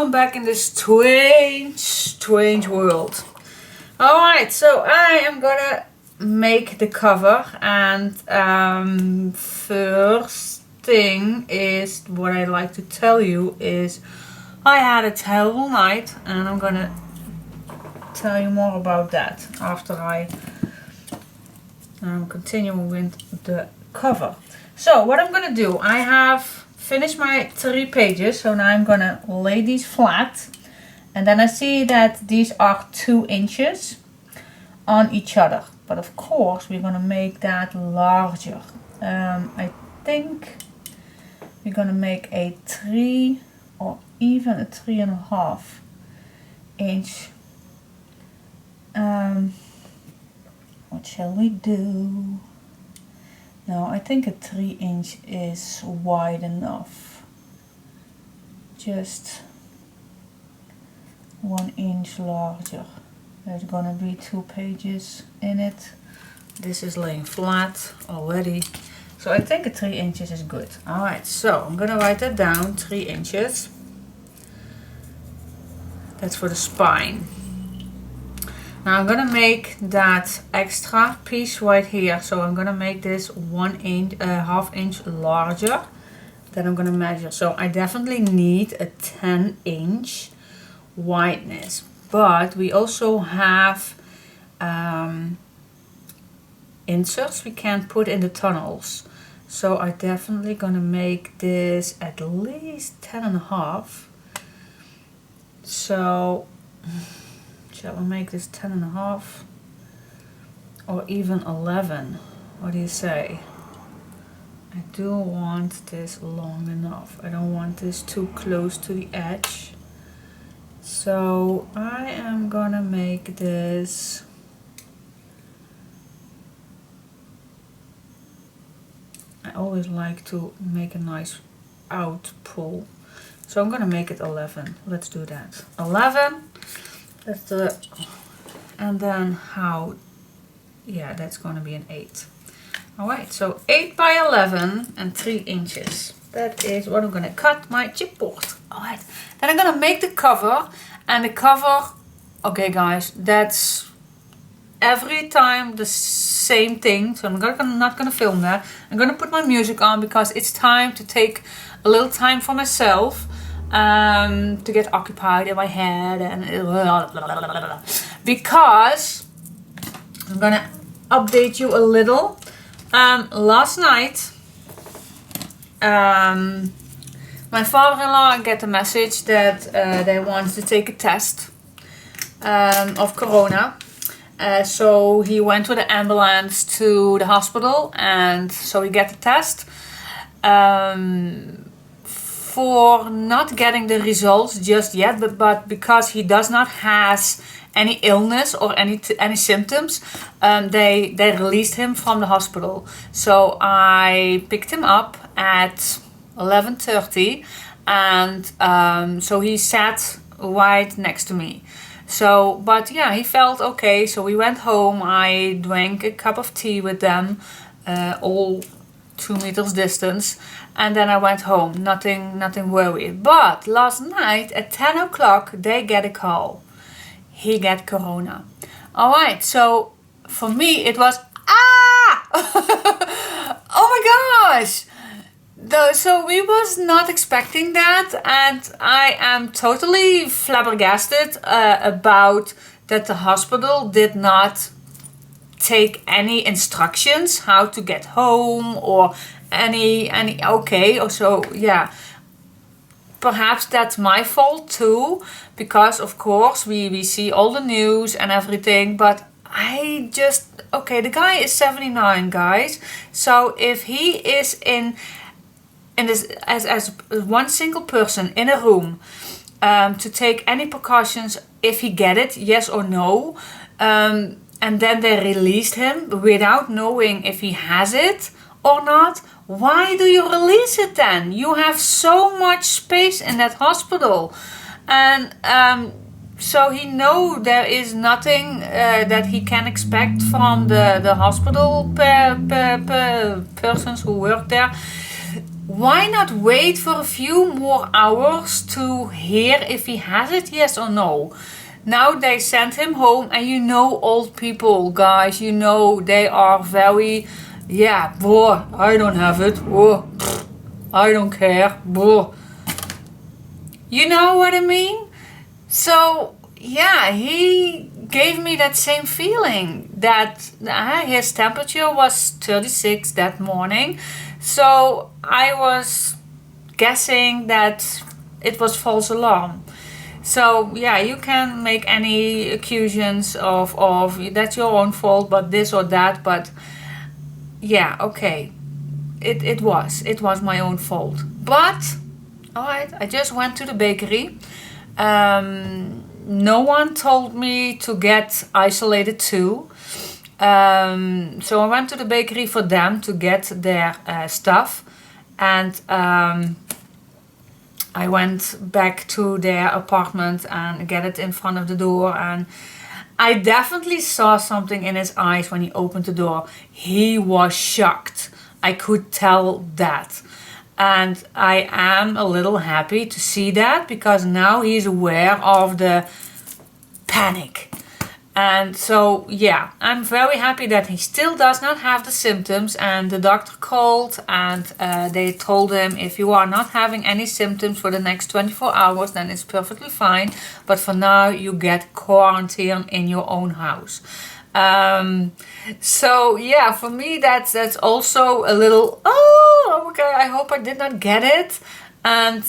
I'm back in this strange world. Alright, so I am gonna make the cover, and first thing is what I like to tell you is I had a terrible night, and I'm gonna tell you more about that after I continue with the cover. So what I'm gonna do, I have finished my 3 pages, so now I'm gonna lay these flat, and then I see that these are 2 inches on each other, but of course we're gonna make that larger. I think we're gonna make a 3 or even a 3.5 inch. What shall we do? No, I think a 3 inch is wide enough. Just 1 inch larger. There's gonna be 2 pages in it. This is laying flat already. So I think a 3 inches is good. Alright, so I'm gonna write that down, 3 inches. That's for the spine. Now I'm gonna make that extra piece right here. So I'm gonna make this 1.5 inch larger. Then I'm gonna measure. So I definitely need a 10 inch wideness. But we also have inserts we can put in the tunnels. So I definitely gonna make this at least 10.5. So shall I make this 10.5 or even 11? What do you say? I do want this long enough. I don't want this too close to the edge. So I am gonna make this I always like to make a nice out pull. So I'm gonna make it 11. Let's do that. 11. That's the, and then how, yeah, that's gonna be an 8. Alright, so 8 by 11 and 3 inches. That is what I'm gonna cut my chipboard. Alright, then I'm gonna make the cover, and the cover, okay guys, that's every time the same thing. So I'm not gonna film that. I'm gonna put my music on because it's time to take a little time for myself. To get occupied in my head and because I'm gonna update you a little. Last night my father-in-law got a message that they want to take a test of corona. So he went with the ambulance to the hospital, and so he got the test. For not getting the results just yet, but because he does not has any illness or any symptoms, they released him from the hospital. So I picked him up at 11:30, and so he sat right next to me. So, but yeah, he felt okay. So we went home. I drank a cup of tea with them, all 2 meters distance, and then I went home. Nothing worried. But last night at 10 o'clock they get a call. He got corona. Alright, so for me it was oh my gosh! So we was not expecting that, and I am totally flabbergasted about that the hospital did not take any instructions how to get home or any okay, or so yeah, perhaps that's my fault too, because of course we see all the news and everything, but I just, okay, the guy is 79, guys, so if he is in this as one single person in a room, to take any precautions if he get it, yes or no, and then they released him without knowing if he has it or not. Why do you release it then? You have so much space in that hospital, and so he know there is nothing that he can expect from the hospital persons who work there. why not wait for a few more hours to hear if he has it, yes or no? Now they sent him home, and you know old people, guys, you know they are very, yeah, boy, I don't have it, boy, I don't care, boy. You know what I mean? So, yeah, he gave me that same feeling that his temperature was 36 that morning. So I was guessing that it was false alarm. So yeah, you can make any accusations of that's your own fault, but this or that. But yeah, okay, it was my own fault. But alright, I just went to the bakery. No one told me to get isolated too. So I went to the bakery for them to get their stuff, and I went back to their apartment and get it in front of the door, and I definitely saw something in his eyes when he opened the door. He was shocked. I could tell that. And I am a little happy to see that, because now he's aware of the panic. And so, yeah, I'm very happy that he still does not have the symptoms. And the doctor called, and they told him, if you are not having any symptoms for the next 24 hours, then it's perfectly fine. But for now, you get quarantine in your own house. So yeah, for me that's also a little, oh, okay, I hope I did not get it. And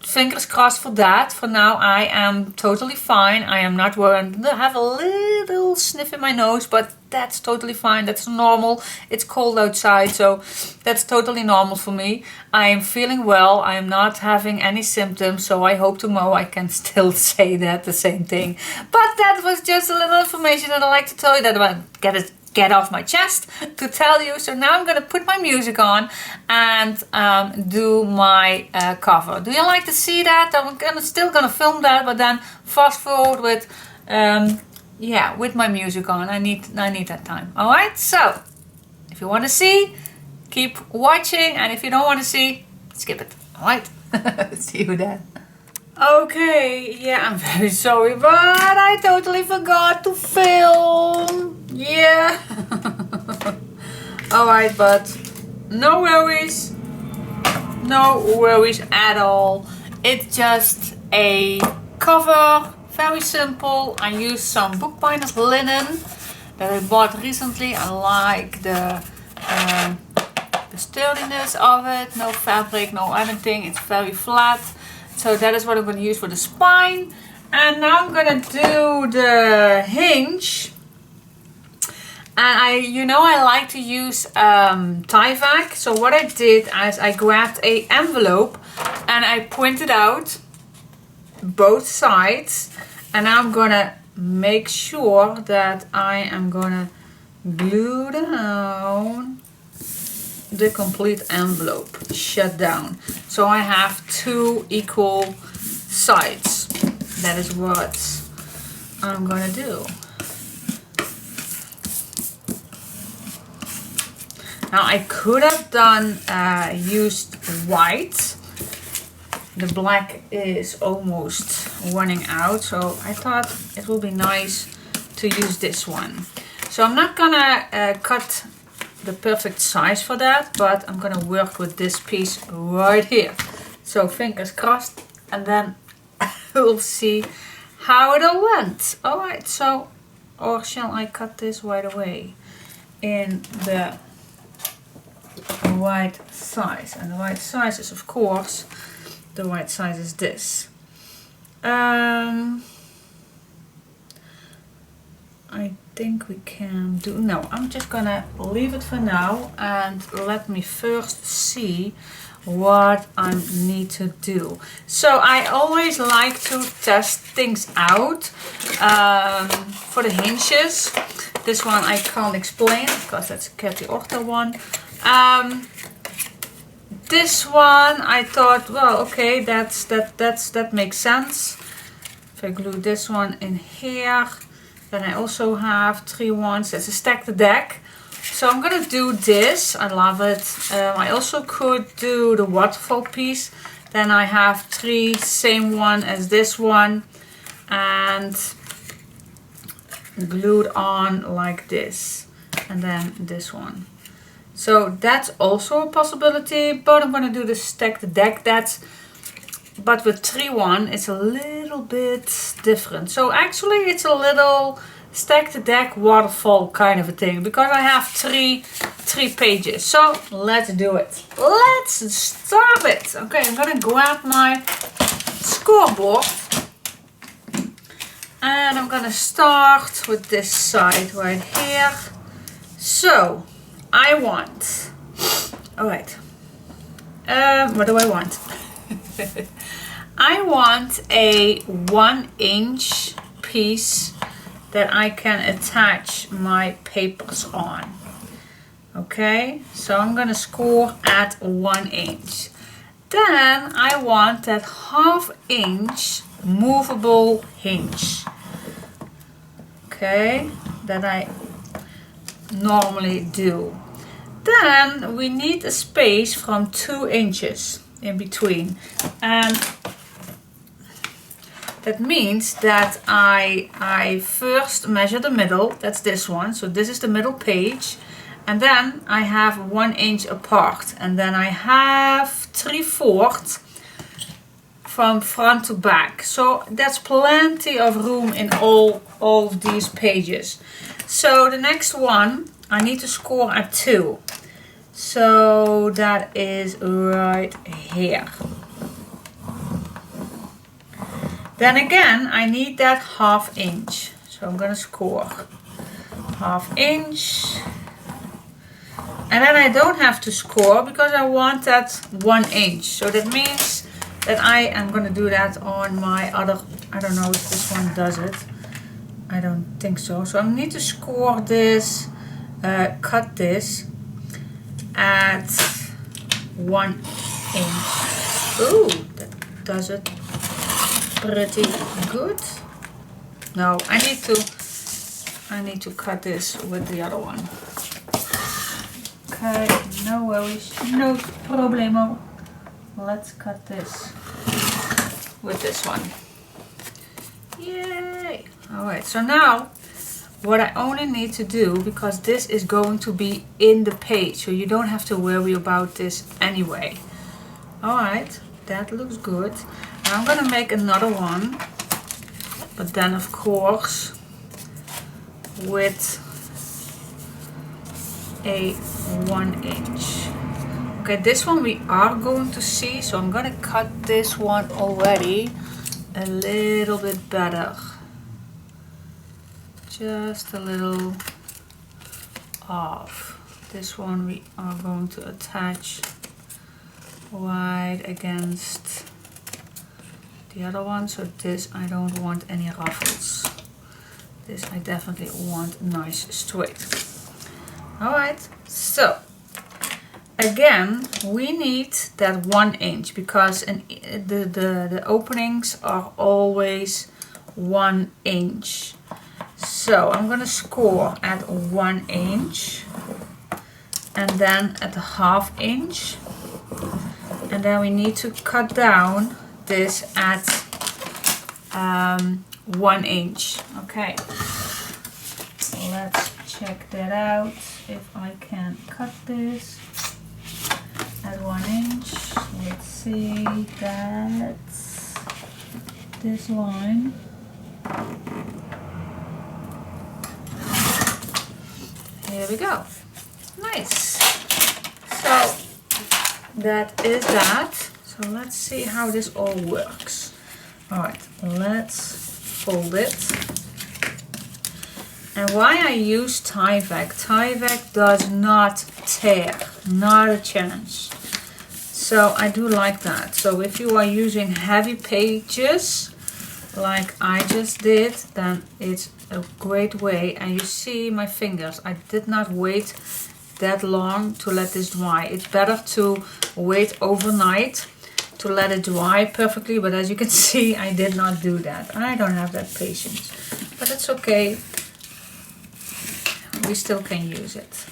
fingers crossed for that. For now, I am totally fine. I am not worried. I have a little sniff in my nose, but that's totally fine. That's normal. It's cold outside, so that's totally normal for me. I am feeling well. I am not having any symptoms, so I hope tomorrow I can still say that the same thing. But that was just a little information that I like to tell you, that I want to get off my chest to tell you. So now I'm gonna put my music on and do my cover. Do you like to see that? I'm still gonna film that, but then fast forward with yeah, with my music on. I need that time. All right. So if you want to see, keep watching, and if you don't want to see, skip it. All right. See you then. Okay, yeah, I'm very sorry, but I totally forgot to film. Yeah. Alright, but no worries. No worries at all. It's just a cover, very simple. I used some bookbinders linen that I bought recently. I like the sturdiness of it. No fabric, no anything. It's very flat. So that is what I'm going to use for the spine. And now I'm going to do the hinge. And I like to use Tyvek. So what I did is I grabbed an envelope and I printed out both sides. And now I'm going to make sure that I am going to glue down the complete envelope shut down, so I have two equal sides. That is what I'm gonna do. Now I could have done used white. The black is almost running out, so I thought it would be nice to use this one. So I'm not gonna cut the perfect size for that, but I'm gonna work with this piece right here. So fingers crossed, and then we'll see how it all went. Alright, so, or shall I cut this right away in the right size? And the right size is, of course, the right size is this. I think we can do, no, I'm just gonna leave it for now, and let me first see what I need to do. So I always like to test things out for the hinges. This one I can't explain because that's a Cathy Orta one. This one I thought, well, okay, that makes sense. If I glue this one in here. Then I also have 3 ones. That's a stacked deck. So I'm gonna do this. I love it. I also could do the waterfall piece. Then I have 3, same one as this one, and glued on like this, and then this one. So that's also a possibility, but I'm gonna do the stacked deck. But with 3-1 it's a little bit different. So actually it's a little stacked deck waterfall kind of a thing, because I have three pages. So let's do it. Let's start it. Okay, I'm gonna grab my scoreboard and I'm gonna start with this side right here. So I want, alright, what do I want? I want a 1-inch piece that I can attach my papers on. Okay, so I'm gonna score at 1 inch. Then I want that 1/2 inch movable hinge. Okay, that I normally do. Then we need a space from 2 inches in between, and that means that I first measure the middle. That's this one. So this is the middle page, and then I have 1 inch apart, and then I have 3/4 from front to back. So that's plenty of room in all of these pages. So the next one I need to score at 2. So that is right here. Then again I need that 1/2 inch. So I'm gonna score 1/2 inch. And then I don't have to score because I want that 1 inch. So that means that I am gonna do that on my other, I don't know if this one does it. I don't think so. So I need to score this, cut this at 1 inch. Ooh, that does it pretty good. No, I need to cut this with the other one. Okay, no worries, no problemo. Let's cut this with this one. Yay! Alright, so now what I only need to do, because this is going to be in the page, so you don't have to worry about this anyway. Alright, that looks good. Now I'm gonna make another one, but then of course with a 1 inch. Okay, this one we are going to see, so I'm gonna cut this one already a little bit better. Just a little off. This one we are going to attach right against the other one. So this I don't want any ruffles. This I definitely want nice straight. Alright, so again we need that 1 inch, because the openings are always 1 inch. So I'm gonna score at 1 inch, and then at a 1/2 inch, and then we need to cut down this at 1 inch. Okay, let's check that out if I can cut this at 1 inch. Let's see, that's this line. Here we go. Nice. So that is that. So let's see how this all works. Alright, let's fold it. And why I use Tyvek. Tyvek does not tear, not a chance. So I do like that. So if you are using heavy pages like I just did, then it's a great way. And you see my fingers, I did not wait that long to let this dry. It's better to wait overnight to let it dry perfectly, but as you can see I did not do that. I don't have that patience, but it's okay, we still can use it.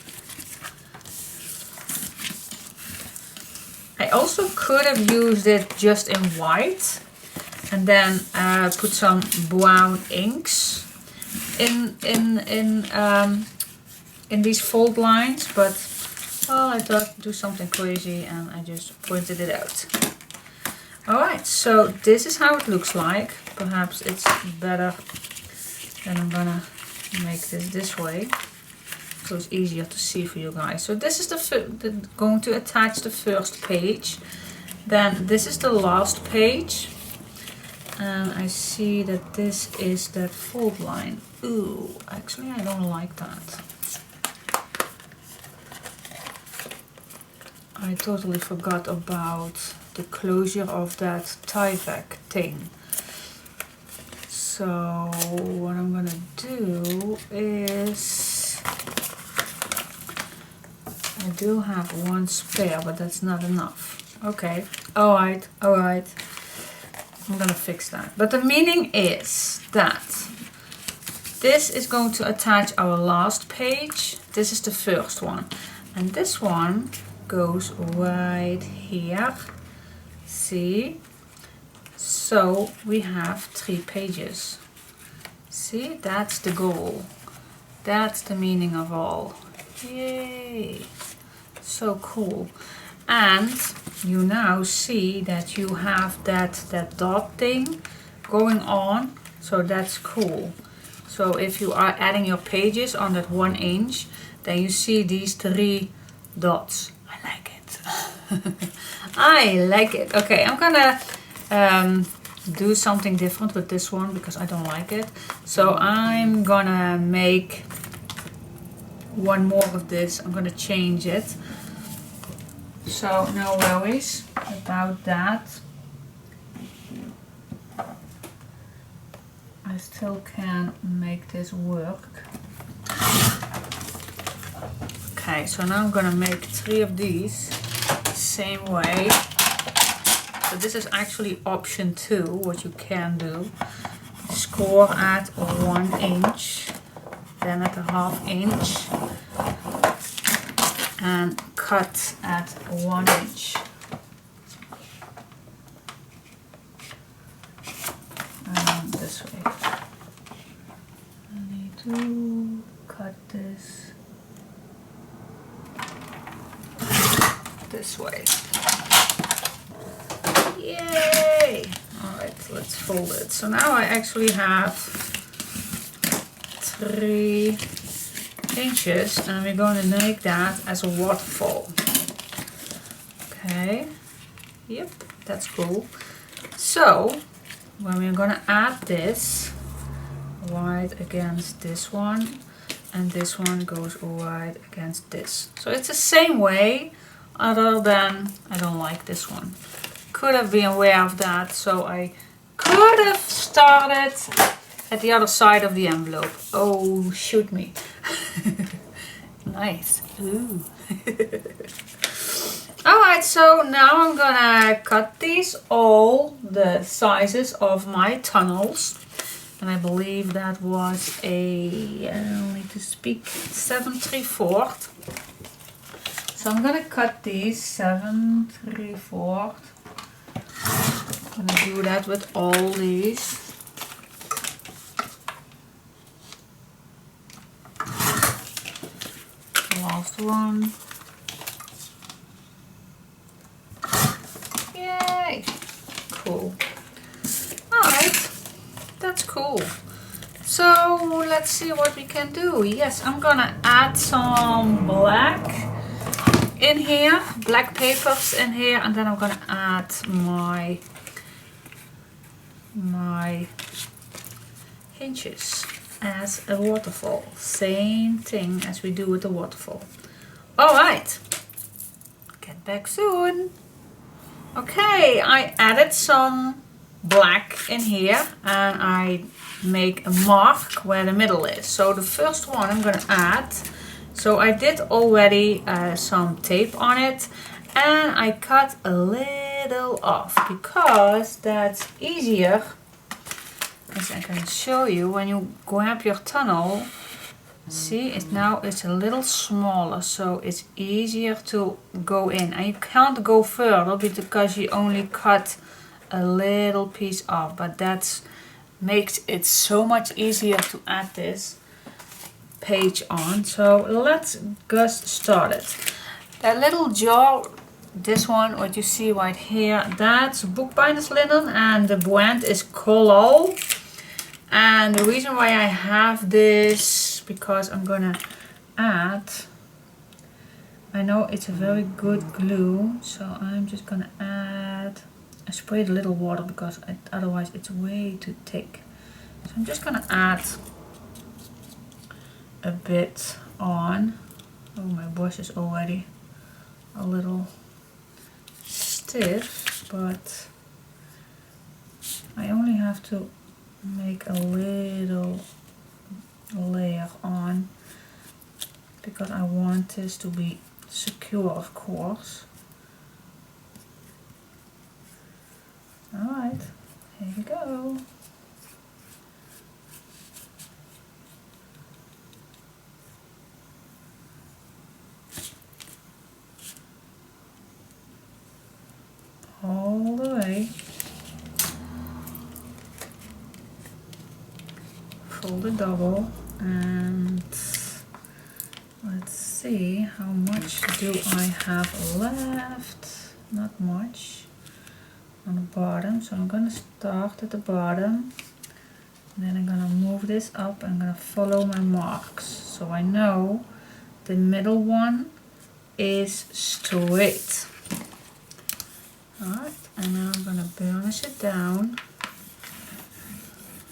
I also could have used it just in white and then put some brown inks in these fold lines, but well, I thought do something crazy and I just printed it out. Alright, so this is how it looks like. Perhaps it's better than I'm gonna make this way, so it's easier to see for you guys. So this is going to attach the first page. Then this is the last page. And I see that this is that fold line. Ooh, actually I don't like that. I totally forgot about the closure of that tie-back thing. So what I'm gonna do is, I do have one spare, but that's not enough. Okay, alright. I'm gonna fix that. But the meaning is that this is going to attach our last page. This is the first one. And this one goes right here. See? So we have 3 pages. See? That's the goal. That's the meaning of all. Yay! So cool. And you now see that you have that dot thing going on, so that's cool. So if you are adding your pages on that 1 inch, then you see these 3 dots. I like it. I like it. Okay, I'm gonna do something different with this one because I don't like it. So I'm gonna make one more of this. I'm gonna change it. So no worries about that. I still can make this work. Okay, so now I'm gonna make 3 of these same way. So this is actually option 2, what you can do. Score at 1 inch, then at a 1/2 inch, and cut at 1 inch. And this way. I need to cut this way. Yay! Alright, let's fold it. So now I actually have 3 inches and we're going to make that as a waterfall. Okay, yep, that's cool. So when we're going to add this right against this one, and this one goes right against this. So it's the same way, other than I don't like this one. Could have been aware of that, so I could have started at the other side of the envelope. Oh, shoot me. Nice. Ooh. Alright, so now I'm gonna cut these all the sizes of my tunnels. And I believe that was a, I need to speak, 7 3/4. So I'm gonna cut these 7 3/4. I'm gonna do that with all these. Last one. Yay! Cool. Alright, that's cool. So let's see what we can do. Yes, I'm gonna add some black in here, black papers in here, and then I'm gonna add my hinges as a waterfall. Same thing as we do with the waterfall. Alright, get back soon. Okay, I added some black in here and I make a mark where the middle is. So the first one I'm gonna add. So I did already some tape on it and I cut a little off because that's easier, as I can show you. When you grab your tunnel, See, it's a little smaller, so it's easier to go in. And you can't go further because you only cut a little piece off, but that makes it so much easier to add this page on. So let's get started. That little jar, this one, what you see right here, that's bookbinder's linen, and the brand is Collal. And the reason why I have this, because I'm gonna add, I know it's a very good glue, so I'm just gonna add, I sprayed a little water because otherwise it's way too thick. So I'm just gonna add a bit on. Oh, my brush is already a little stiff, but I only have to make a little layer on because I want this to be secure, of course. Alright, here we go. All the way. Fold it double, and let's see how much do I have left. Not much on the bottom, so I'm gonna start at the bottom, and then I'm gonna move this up. I'm gonna follow my marks so I know the middle one is straight. Alright, and now I'm gonna burnish it down,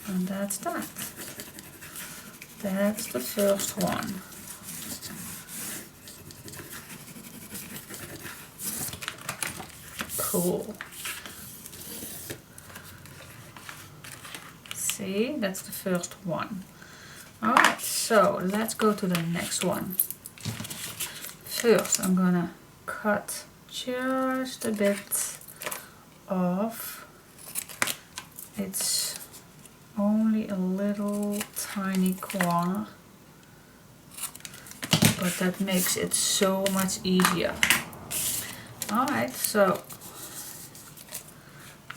and that's that. That's the first one. Cool. See, that's the first one. Alright, so let's go to the next one. First, I'm gonna cut just a bit off. It's only a little tiny corner, but that makes it so much easier. Alright, so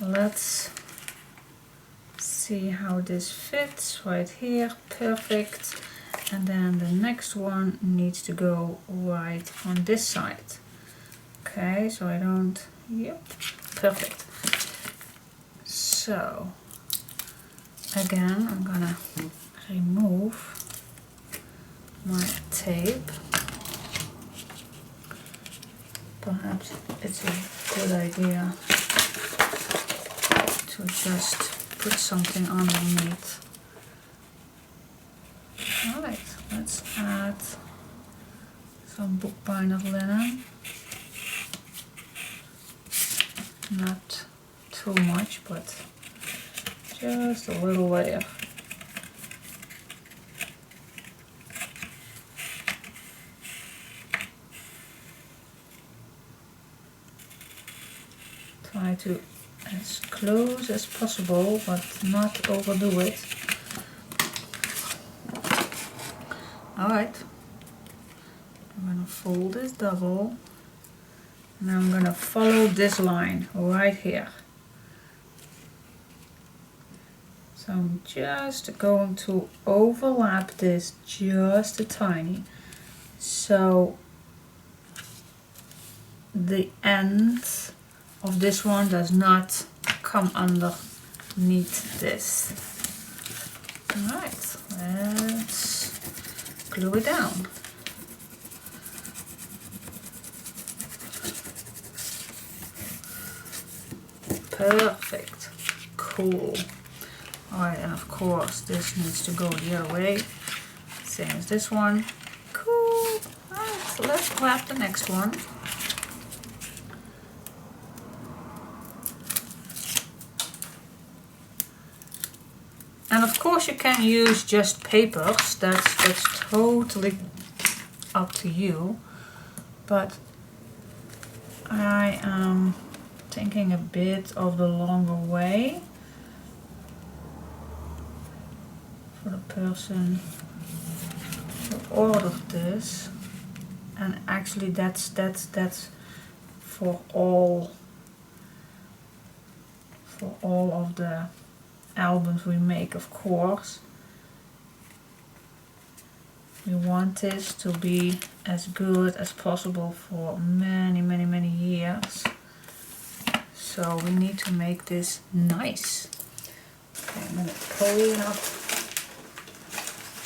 let's see how this fits right here. Perfect. And then the next one needs to go right on this side. Okay, so I don't, yep, perfect. So again, I'm gonna remove my tape. Perhaps it's a good idea to just put something underneath. Alright, let's add some bookbinder linen. Not too much, but just a little layer. Try to as close as possible, but not overdo it. Alright, I'm gonna fold this double, and I'm gonna follow this line right here. So I'm just going to overlap this just a tiny, so the end of this one does not come underneath this. Alright, let's glue it down. Perfect. Cool. Alright, and of course this needs to go the other way. Same as this one. Cool. Alright, so let's grab the next one. And of course you can use just papers, that's totally up to you, but I am thinking a bit of the longer way for the person to order this, and actually that's for all of the albums we make, of course. We want this to be as good as possible for many years. So we need to make this nice. Okay, I'm gonna clean up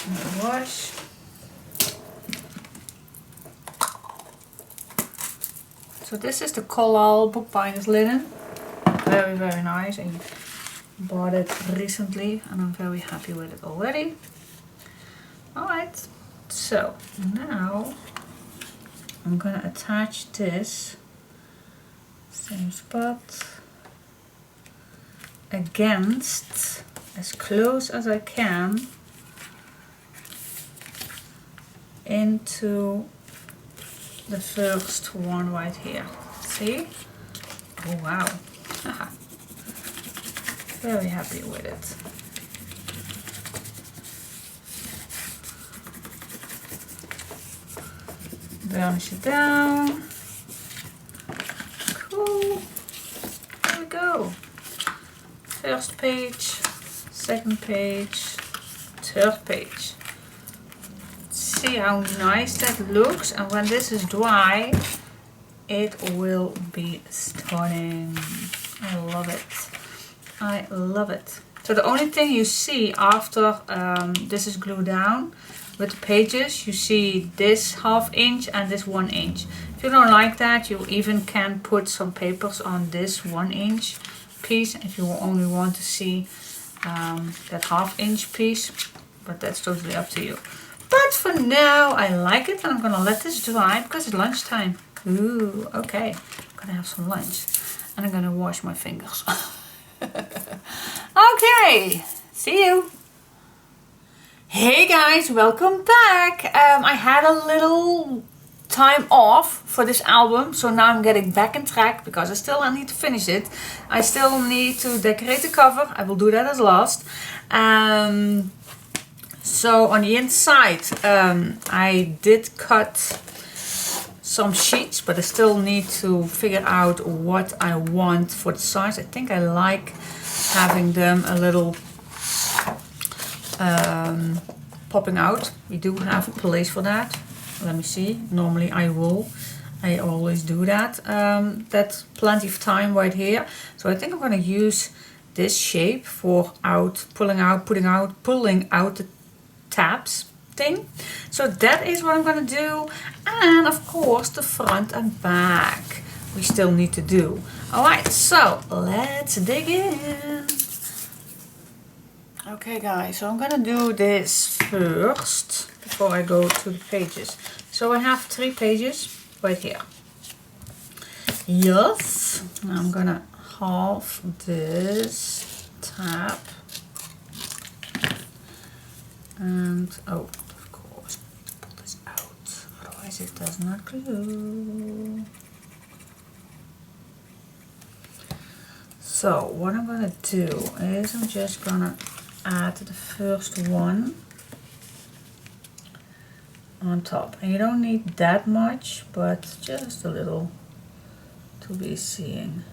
my wash. So this is the Collal Bookbinders linen. Very nice. I bought it recently and I'm very happy with it already. Alright, so now I'm gonna attach this same spot against, as close as I can, into the first one right here. See? Oh wow. Very happy with it. Burnish it down. Cool. There we go. First page, second page, third page. See how nice that looks, and when this is dry it will be stunning. I love it. I love it. So the only thing you see after this is glued down with the pages, you see this 1/2 inch and this 1 inch. If you don't like that, you even can put some papers on this 1 inch piece if you only want to see that 1/2 inch piece, but that's totally up to you. But for now I like it, and I'm gonna let this dry because it's lunchtime. Ooh, okay, I'm gonna have some lunch and I'm gonna wash my fingers. Okay, see you. Hey guys, welcome back. I had a little time off for this album, so now I'm getting back on track because I need to finish it. I still need to decorate the cover. I will do that as last. So on the inside I did cut some sheets, but I still need to figure out what I want for the size. I think I like having them a little popping out. We do have a place for that. Let me see. Normally I always do that. That's plenty of time right here. So I think I'm going to use this shape for pulling out the tabs thing. So that is what I'm going to do. And of course the front and back we still need to do. Alright, so let's dig in. Okay guys, so I'm gonna do this first before I go to the pages. So I have 3 pages right here. Yes, I'm gonna halve this tab. And oh, of course, I need to pull this out, otherwise it does not glue. So what I'm gonna do is I'm just gonna add the first one on top, and you don't need that much, but just a little to be seeing.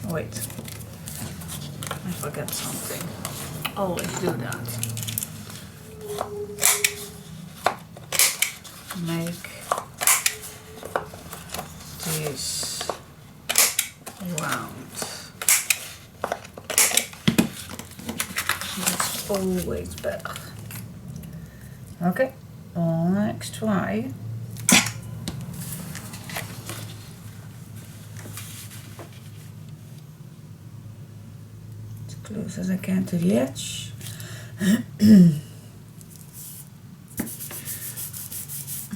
Wait, I forget something. Always do that. Make this round. That's always better. Okay, next try. As close as I can to the edge.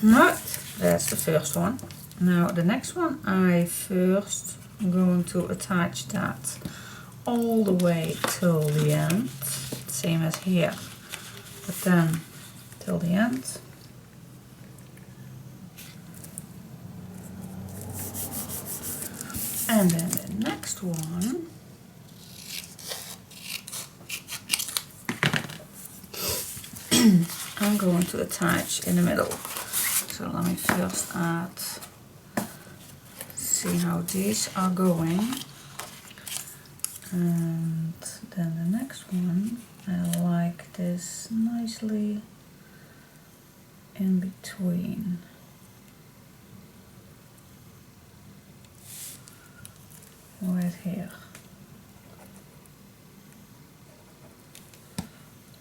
Right, that's the first one. Now the next one, I first am going to attach that all the way till the end, same as here, but then till the end. And then the next one I'm going to attach in the middle. So let me first add, see how these are going. And then the next one, I like this nicely in between. Right here.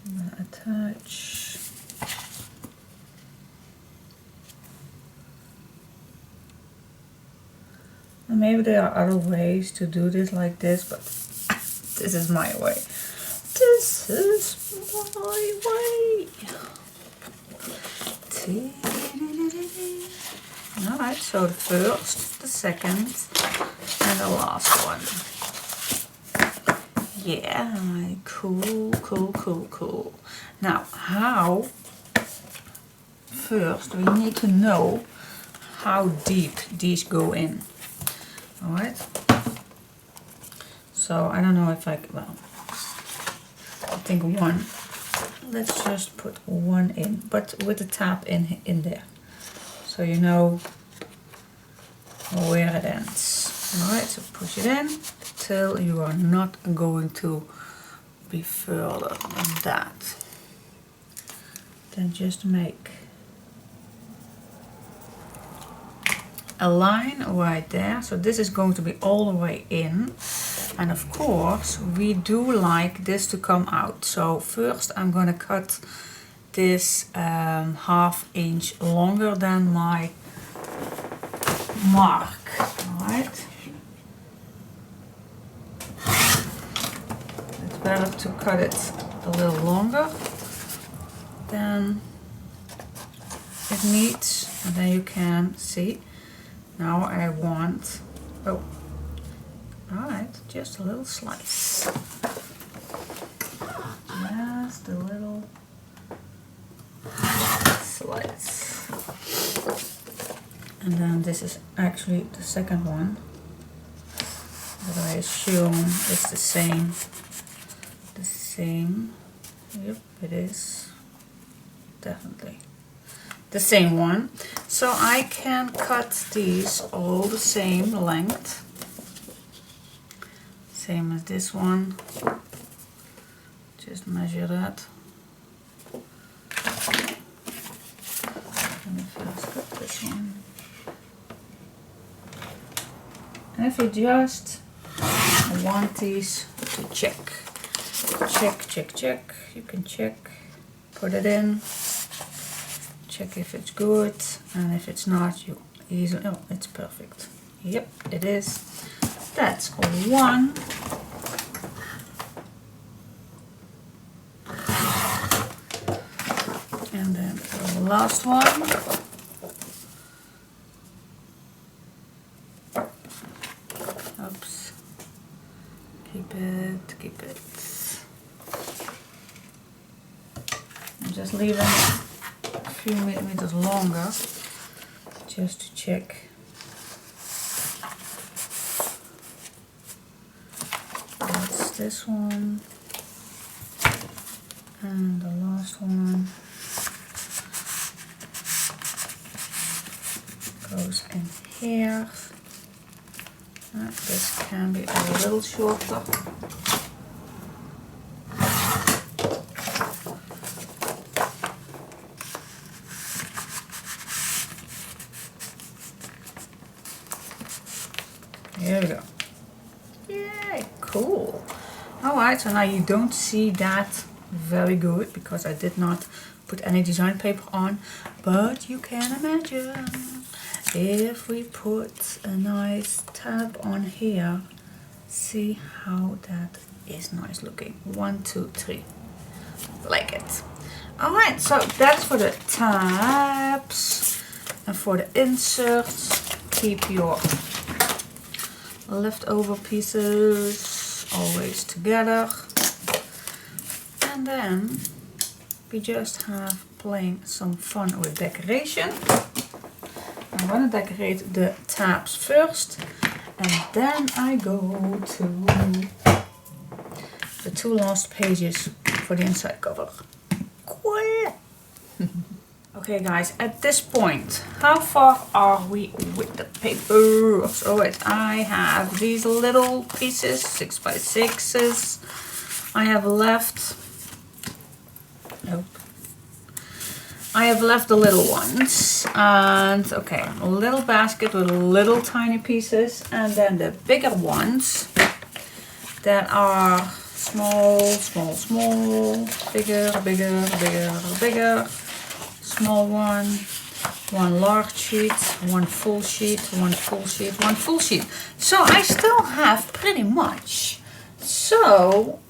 I'm gonna attach. And maybe there are other ways to do this like this, but this is my way. This is my way. Alright, so the first, the second, and the last one. Yeah, cool, cool, cool, cool. Now, how? First, we need to know how deep these go in. Alright? So, I don't know if well, I think one. Let's just put one in, but with the tap in there. So you know where it ends. Alright, so push it in till you are not going to be further than that. Then just make a line right there. So this is going to be all the way in. And of course, we do like this to come out. So first I'm going to cut this ½ inch longer than my mark. Alright. It's better to cut it a little longer than it needs. And then you can see. Now I want, oh, alright, just a little slice. Just a little slice. And then this is actually the second one. But I assume it's the same. The same. Yep, it is. Definitely. The same one. So I can cut these all the same length. Same as this one. Just measure that. Let me first cut this one. And if you just want these to check. Check, check, check. You can check. Put it in. Check if it's good, and if it's not, you easily, oh, it's perfect. Yep, it is. That's one. And then the last one. Oops. Keep it, keep it. I'm just leaving few millimeters longer just to check. That's this one, and the last one goes in here. This can be a little shorter. Here we go. Yay, cool. Alright, so now you don't see that very good because I did not put any design paper on, but you can imagine if we put a nice tab on here, see how that is nice looking. 1, 2, 3. Like it. Alright, so that's for the tabs, and for the inserts, keep your leftover pieces always together, and then we just have playing some fun with decoration. I'm gonna decorate the tabs first, and then I go to the 2 last pages for the inside cover. Cool. Okay guys, at this point, how far are we with the paper? So I have these little pieces, 6x6s. I have left, nope. I have left the little ones, and okay, a little basket with little tiny pieces, and then the bigger ones that are small, small, small, bigger, bigger, bigger, bigger, small one large sheet, one full sheet, one full sheet, one full sheet. So I still have pretty much. So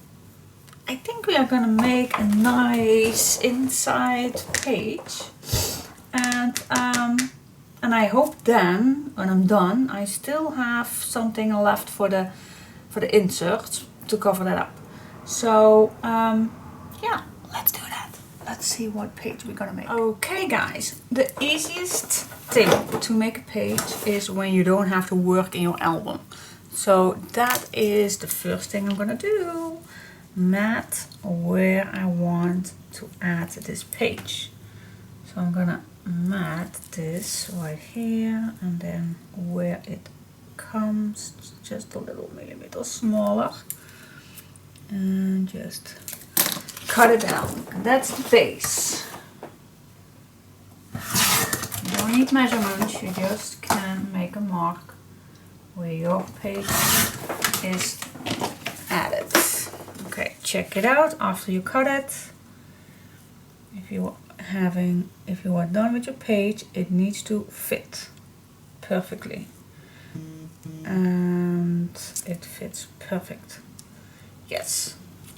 I think we are gonna make a nice inside page, and I hope then when I'm done I still have something left for the insert to cover that up. So yeah, let's do that. Let's see what page we're gonna make. Okay guys, the easiest thing to make a page is when you don't have to work in your album. So that is the first thing I'm gonna do. Mat where I want to add this page. So I'm gonna mat this right here, and then where it comes just a little millimeter smaller, and just cut it down. That's the base. You don't need measurements, you just can make a mark where your page is added. Okay, check it out after you cut it. If you are done with your page, it needs to fit perfectly. And it fits perfect. Yes.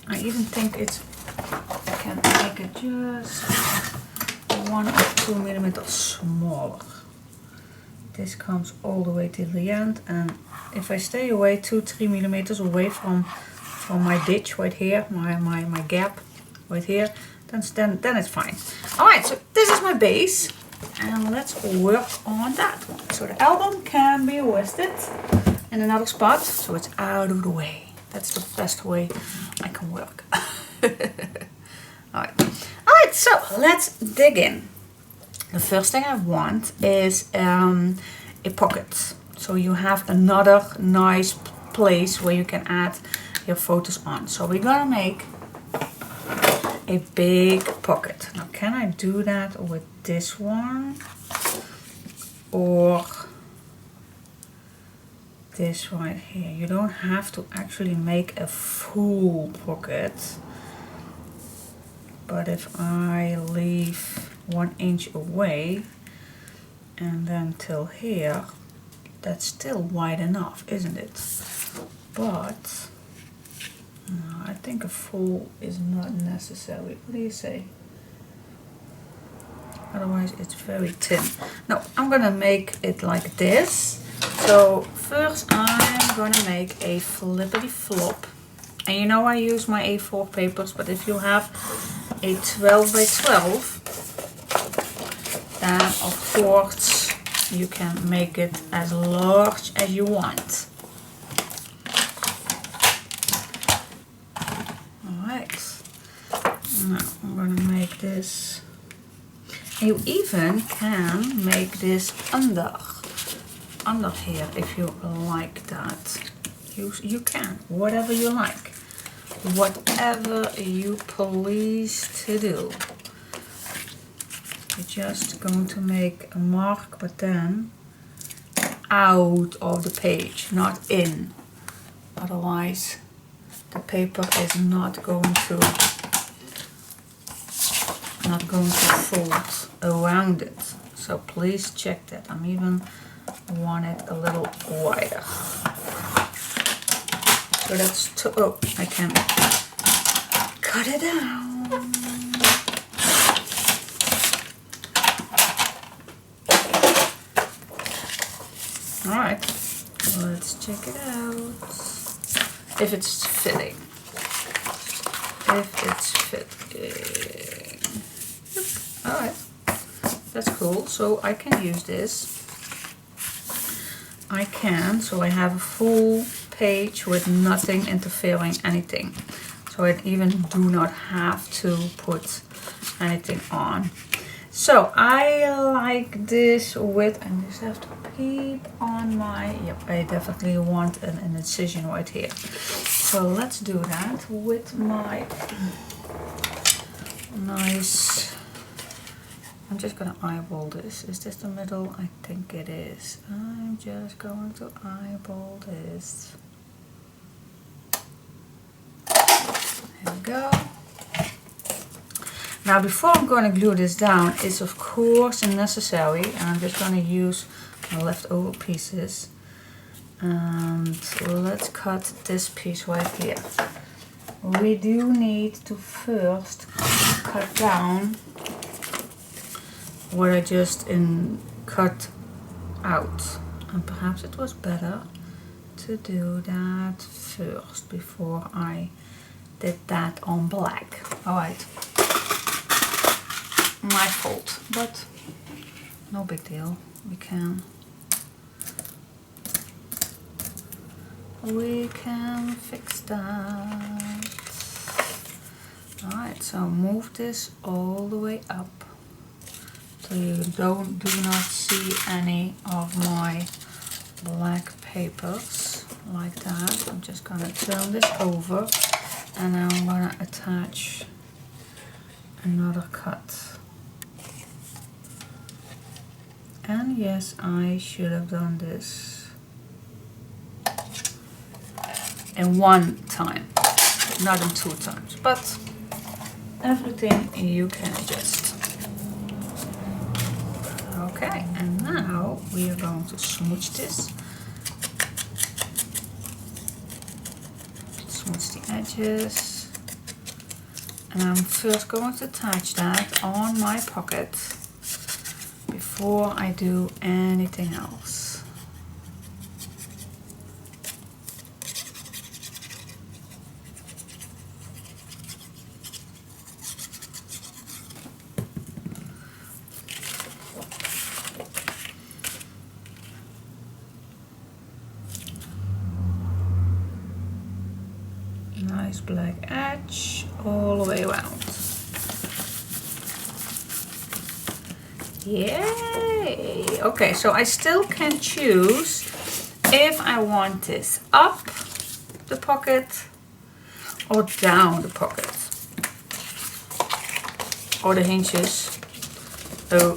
I even think I can make it just 1 or 2 millimeters smaller. This comes all the way till the end, and if I stay away 2-3 millimeters away from my ditch right here, my gap right here, then it's fine. Alright, so this is my base, and let's work on that one. So the album can be rested in another spot, so it's out of the way. That's the best way I can work. Alright, so let's dig in. The first thing I want is a pocket. So you have another nice place where you can add your photos on. So we're gonna make a big pocket. Now can I do that with this one or this right here? You don't have to actually make a full pocket, but if I leave 1 inch away and then till here, that's still wide enough, isn't it? But no, I think a full is not necessary. What do you say? Otherwise it's very thin. No, I'm gonna make it like this. So first I'm gonna make a flippity flop. And you know I use my A4 papers, but if you have a 12 by 12, then of course you can make it as large as you want. Alright, now I'm gonna make this. You even can make this under here if you like that. You can, whatever you like, whatever you please to do. You're just going to make a mark, but then out of the page, not in. Otherwise the paper is not going to fold around it. So please check that. I'm even want it a little wider. So that's I can cut it down. Alright, let's check it out. If it's fitting. Yep. Alright, that's cool. So I can use this. So I have a full page with nothing interfering anything. So I even do not have to put anything on. So I like this with, and just have to peep on my, yep, I definitely want an incision right here. So let's do that with my nice, I'm just gonna eyeball this. Is this the middle? I think it is. I'm just going to eyeball this. There we go. Now before I'm going to glue this down, it's of course necessary, and I'm just going to use my leftover pieces, and let's cut this piece right here. We do need to first cut down what I just cut out, and perhaps it was better to do that first before I did that on black. Alright. My fault, but no big deal. We can fix that. Alright, so move this all the way up so you do not see any of my black papers like that. I'm just gonna turn this over, and now I'm gonna attach another cut. And yes, I should have done this in one time, not in 2 times, but everything you can adjust. Okay, and now we are going to smooch this. Smooch the edges. And I'm first going to attach that on my pocket before I do anything else. Nice black edge all the way around. Yay! Okay, so I still can choose if I want this up the pocket or down the pocket, or the hinges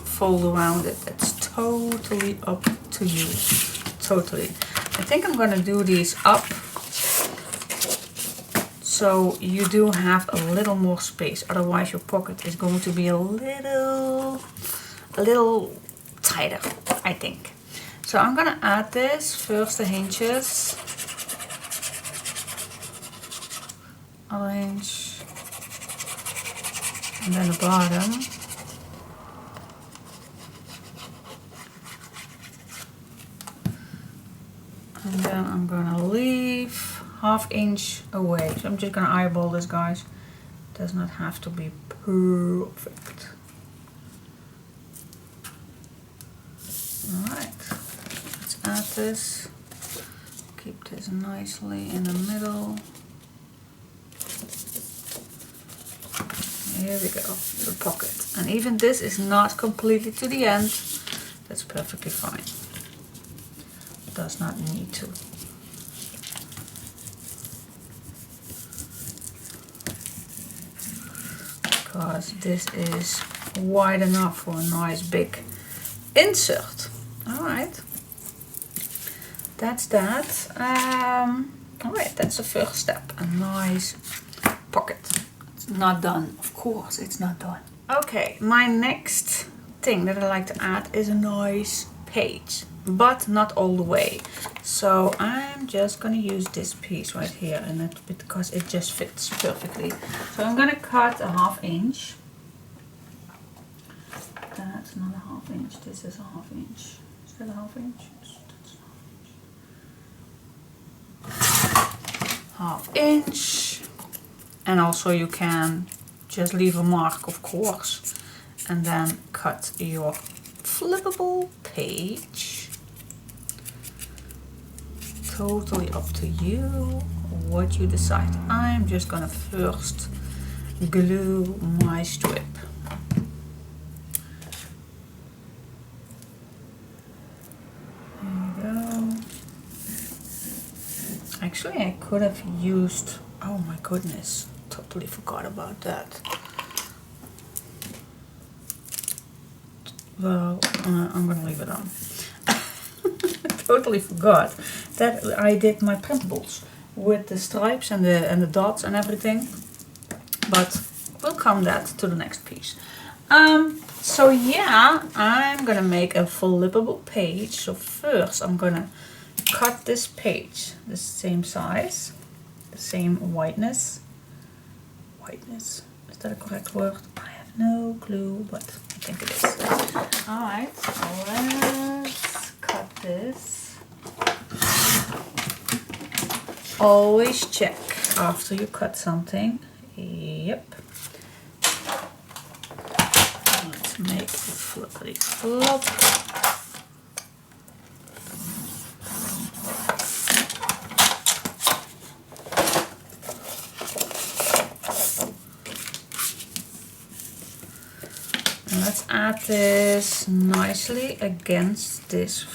fold around it. It's totally up to you. Totally. I think I'm gonna do these up so you do have a little more space. Otherwise your pocket is going to be a little tighter, I think. So I'm gonna add this first, the hinges, other hinge, and then the bottom. And then I'm gonna leave 1/2 inch away. So I'm just gonna eyeball this, guys. It does not have to be perfect. Alright, let's add this. Keep this nicely in the middle. Here we go, the pocket. And even this is not completely to the end. That's perfectly fine. Does not need to. Because this is wide enough for a nice big insert. Alright. That's that. Alright, that's the first step. A nice pocket. It's not done. Of course, it's not done. Okay, my next thing that I like to add is a nice page, but not all the way. So I'm just gonna use this piece right here, and it, because it just fits perfectly. So I'm gonna cut a 1/2 inch. That's not a 1/2 inch. This is a 1/2 inch. Is that a 1/2 inch? That's a 1/2 inch. And also you can just leave a mark, of course, and then cut your flippable page. Totally up to you what you decide. I'm just gonna first glue my strip. Actually, I could have used, oh my goodness, totally forgot about that. Well, I'm gonna leave it on. Totally forgot that I did my printables with the stripes and the dots and everything, but we'll come that to the next piece. So yeah, I'm gonna make a flippable page. So first I'm gonna cut this page the same size, the same whiteness. Whiteness, is that a correct word? I have no clue, but I think it is. Alright, so let's cut this. Always check after you cut something. Yep. Let's make it flippity flop. Let's add this nicely against this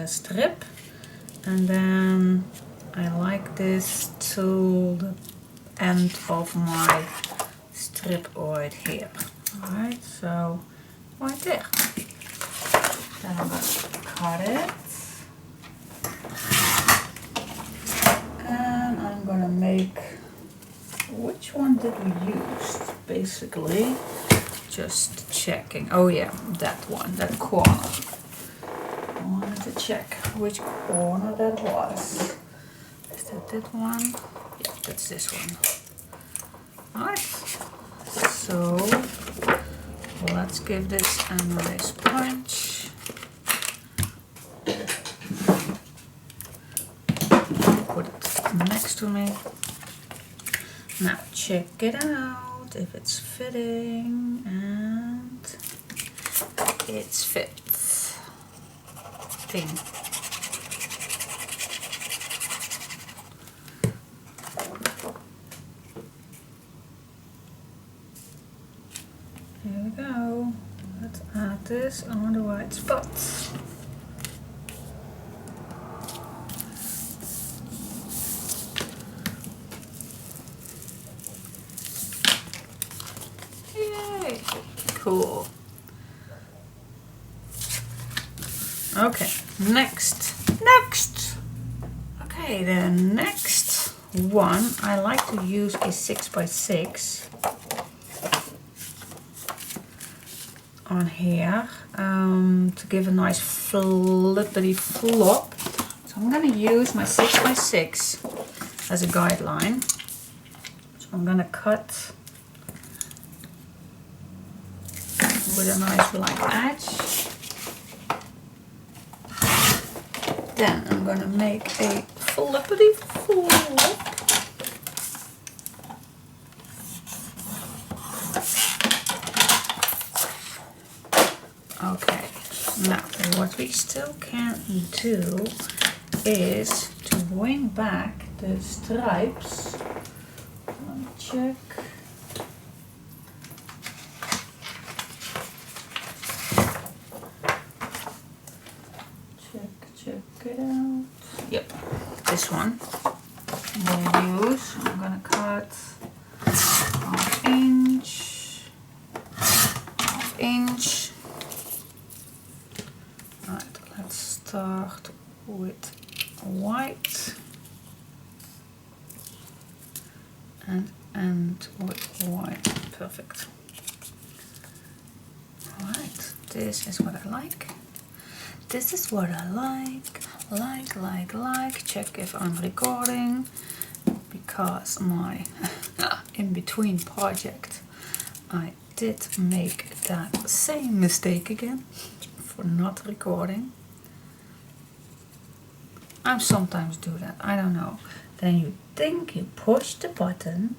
strip, and then I like this to the end of my strip right here. Alright, so right there. Then I'm going to cut it, and I'm going to make, which one did we use? Basically just checking. Oh yeah, that one, that corner. I wanted to check which corner that was. Is that one? Yeah, that's this one. Alright, so let's give this a nice punch. Put it next to me. Now check it out if it's fitting, and it's fits. Thing. Here we go. Let's add this on the right spot. Yay! Cool. Okay, next. Okay, the next one, I like to use a 6x6 on here to give a nice flippity flop. So I'm going to use my 6x6 as a guideline. So I'm going to cut with a nice black edge. Then I'm going to make a flippity flop. Okay, now what we still can do is to bring back the stripes. Let me check. Check it out. Yep, this one we'll use. I'm gonna cut ½ inch, ½ inch. Alright, let's start with white and end with white. Perfect. Alright, this is what I like. This is what I like. Check if I'm recording, because my in-between project I did make that same mistake again for not recording. I sometimes do that, I don't know. Then you think you pushed the button,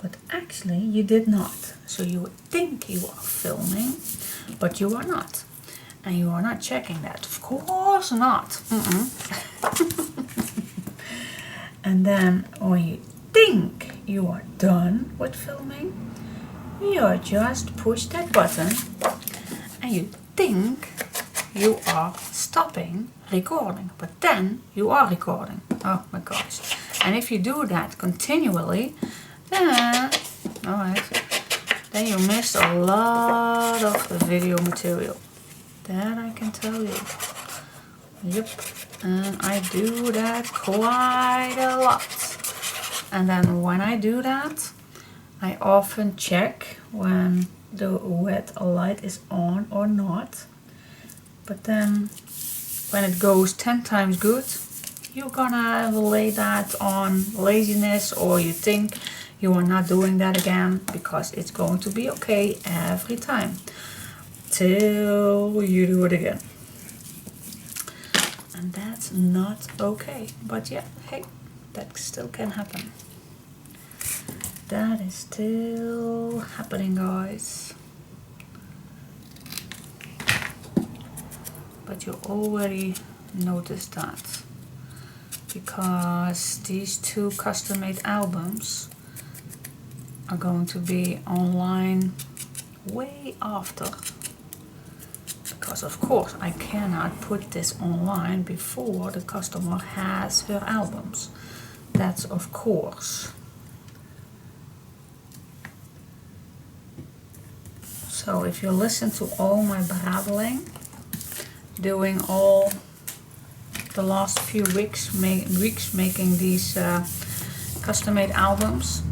but actually you did not. So you think you are filming, but you are not. And you are not checking that. Of course not. And then when you think you are done with filming, you just push that button and you think you are stopping recording. But then you are recording. Oh my gosh. And if you do that continually, then, alright, then you miss a lot of the video material. That I can tell you. Yep, and I do that quite a lot. And then when I do that, I often check when the wet light is on or not. But then when it goes 10 times good, you're gonna lay that on laziness, or you think you are not doing that again, because it's going to be okay every time till you do it again. And that's not okay. But yeah, hey, that still can happen. That is still happening, guys. But you already noticed that, because these two custom-made albums are going to be online way after. Because of course I cannot put this online before the customer has her albums. That's of course. So if you listen to all my brabbling, doing all the last few weeks making these custom-made albums,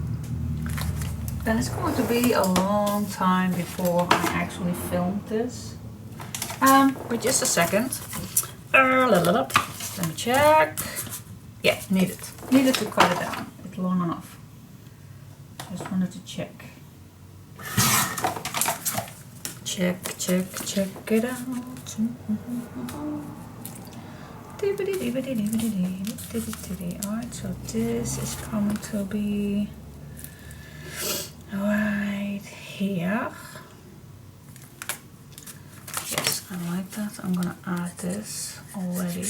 then it's going to be a long time before I actually filmed this. Wait just a second. Let me check. Yeah, needed to cut it down. It's long enough. Just wanted to check. Check it out. Alright, so this is coming to be right here. Yes, I like that. I'm gonna add this already.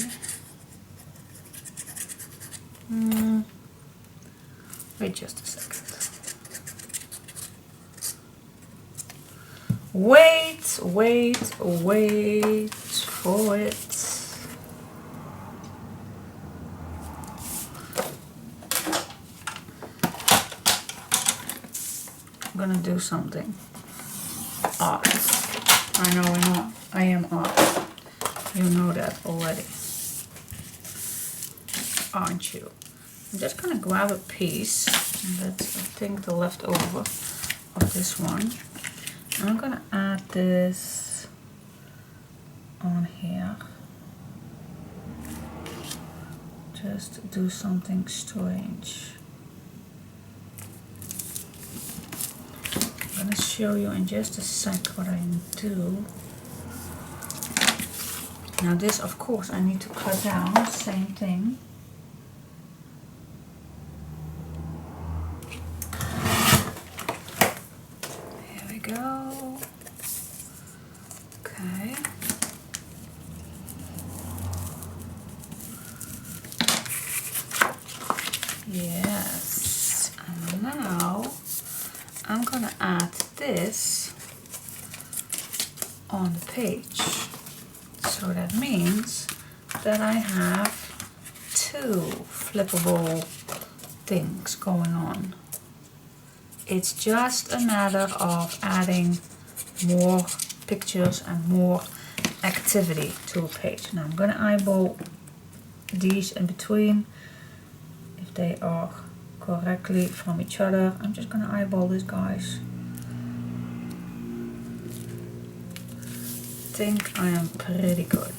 Wait just a second. Wait for it. I'm gonna do something odd. I am odd. You know that already, aren't you? I'm just gonna grab a piece, and that's I think the leftover of this one. I'm gonna add this on here. Just do something strange. I'm gonna show you in just a sec what I do. Now this, of course, I need to cut down, same thing. Here we go. Okay. Yes, and now I'm gonna add this on the page. So that means that I have two flippable things going on. It's just a matter of adding more pictures and more activity to a page. Now I'm gonna eyeball these in between. If they are correctly from each other, I'm just gonna eyeball these guys. I think I am pretty good.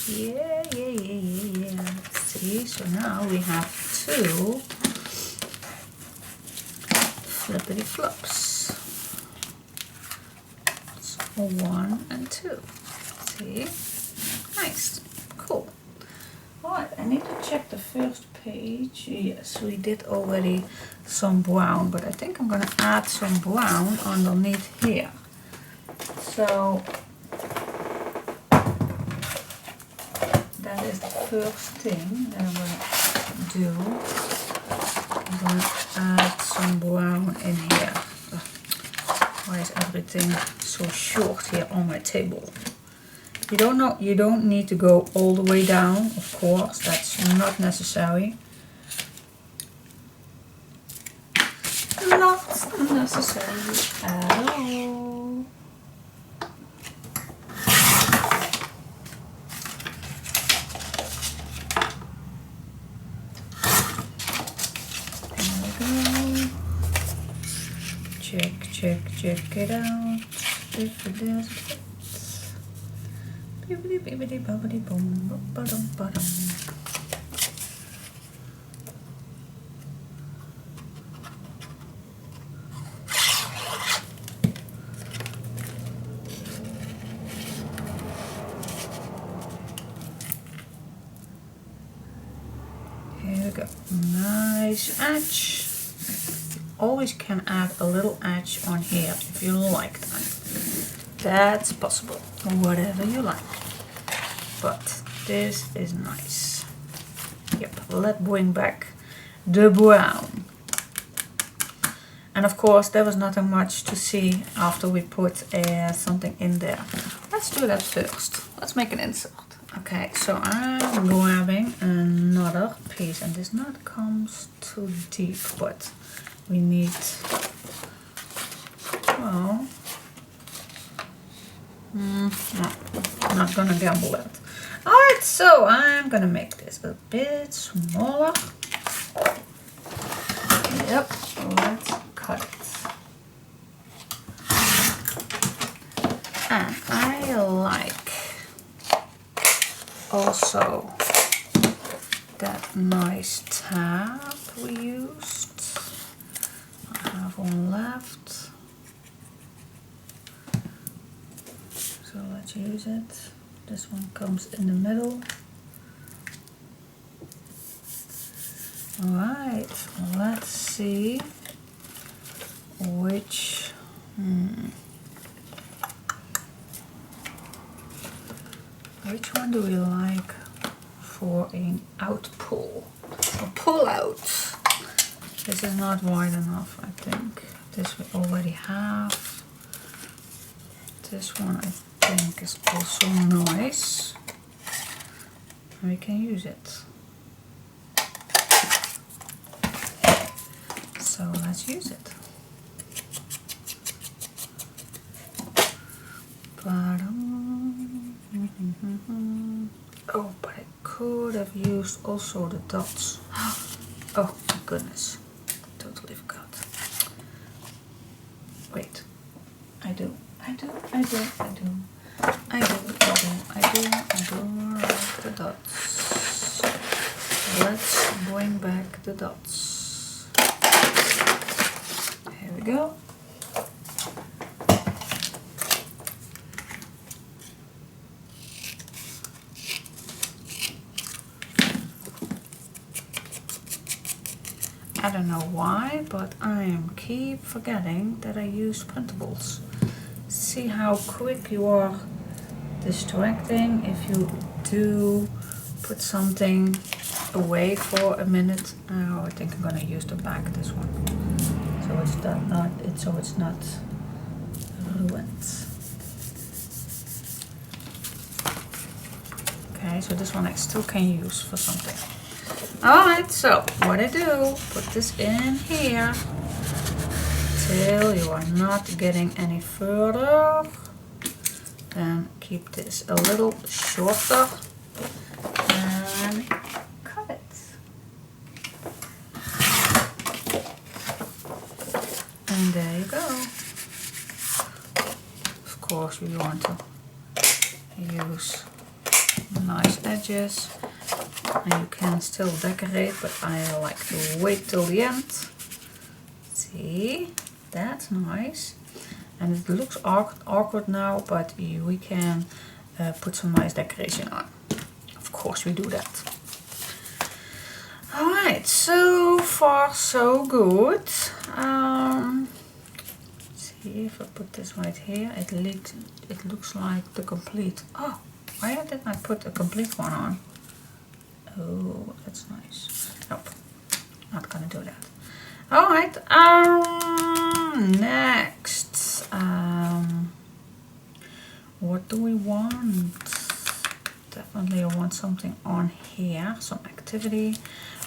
Yeah. See, so now we have two flippity flops. So 1 and 2. See? Nice. Cool. Alright, I need to check the first page. Yes, we did already some brown, but I think I'm gonna add some brown underneath here. So that is the first thing that I'm gonna do. I'm gonna add some brown in here. Why is everything so short here on my table? You don't need to go all the way down, of course, that's not necessary. Not necessary at all. There we go. Check it out. If it does fit. Bibbidi bibbidi bobbidi boom, ba-dum ba-dum. Here we go. Nice edge. Always can add a little edge on here if you like that. That's possible. Whatever you like. But this is nice. Yep, let's bring back the brown. And of course there was nothing much to see after we put something in there. Let's do that first. Let's make an insert. Okay, so I'm grabbing another piece, and this knot comes too deep, but we need, well, no, I'm not gonna gamble that. Alright, so I'm gonna make this a bit smaller. Yep, let's cut it. And I like also that nice tab we used. I have one left. So let's use it. This one comes in the middle. Alright, let's see which which one do we like for an out pull or pull out? This is not wide enough, I think. This we already have. This one I think is also nice. And we can use it. So let's use it. Oh, but I could have used also the dots. Oh my goodness, totally forgot. Wait, I do like the dots. Let's bring back the dots. Here we go. I don't know why, but I keep forgetting that I use printables. See how quick you are distracting if you do put something away for a minute. Oh, I think I'm gonna use the back this one, so it's not ruined. Okay, so this one I still can use for something. Alright, so what I do, put this in here till you are not getting any further. Then keep this a little shorter and cut it. And there you go. Of course we want to use nice edges. And you can still decorate, but I like to wait till the end. See, that's nice. And it looks awkward now, but we can put some nice decoration on. Of course we do that. Alright, so far so good. See if I put this right here, it looks like the complete. Oh, why didn't I put a complete one on? Oh, that's nice. Nope, not gonna do that. Alright, next what do we want? Definitely I want something on here, some activity,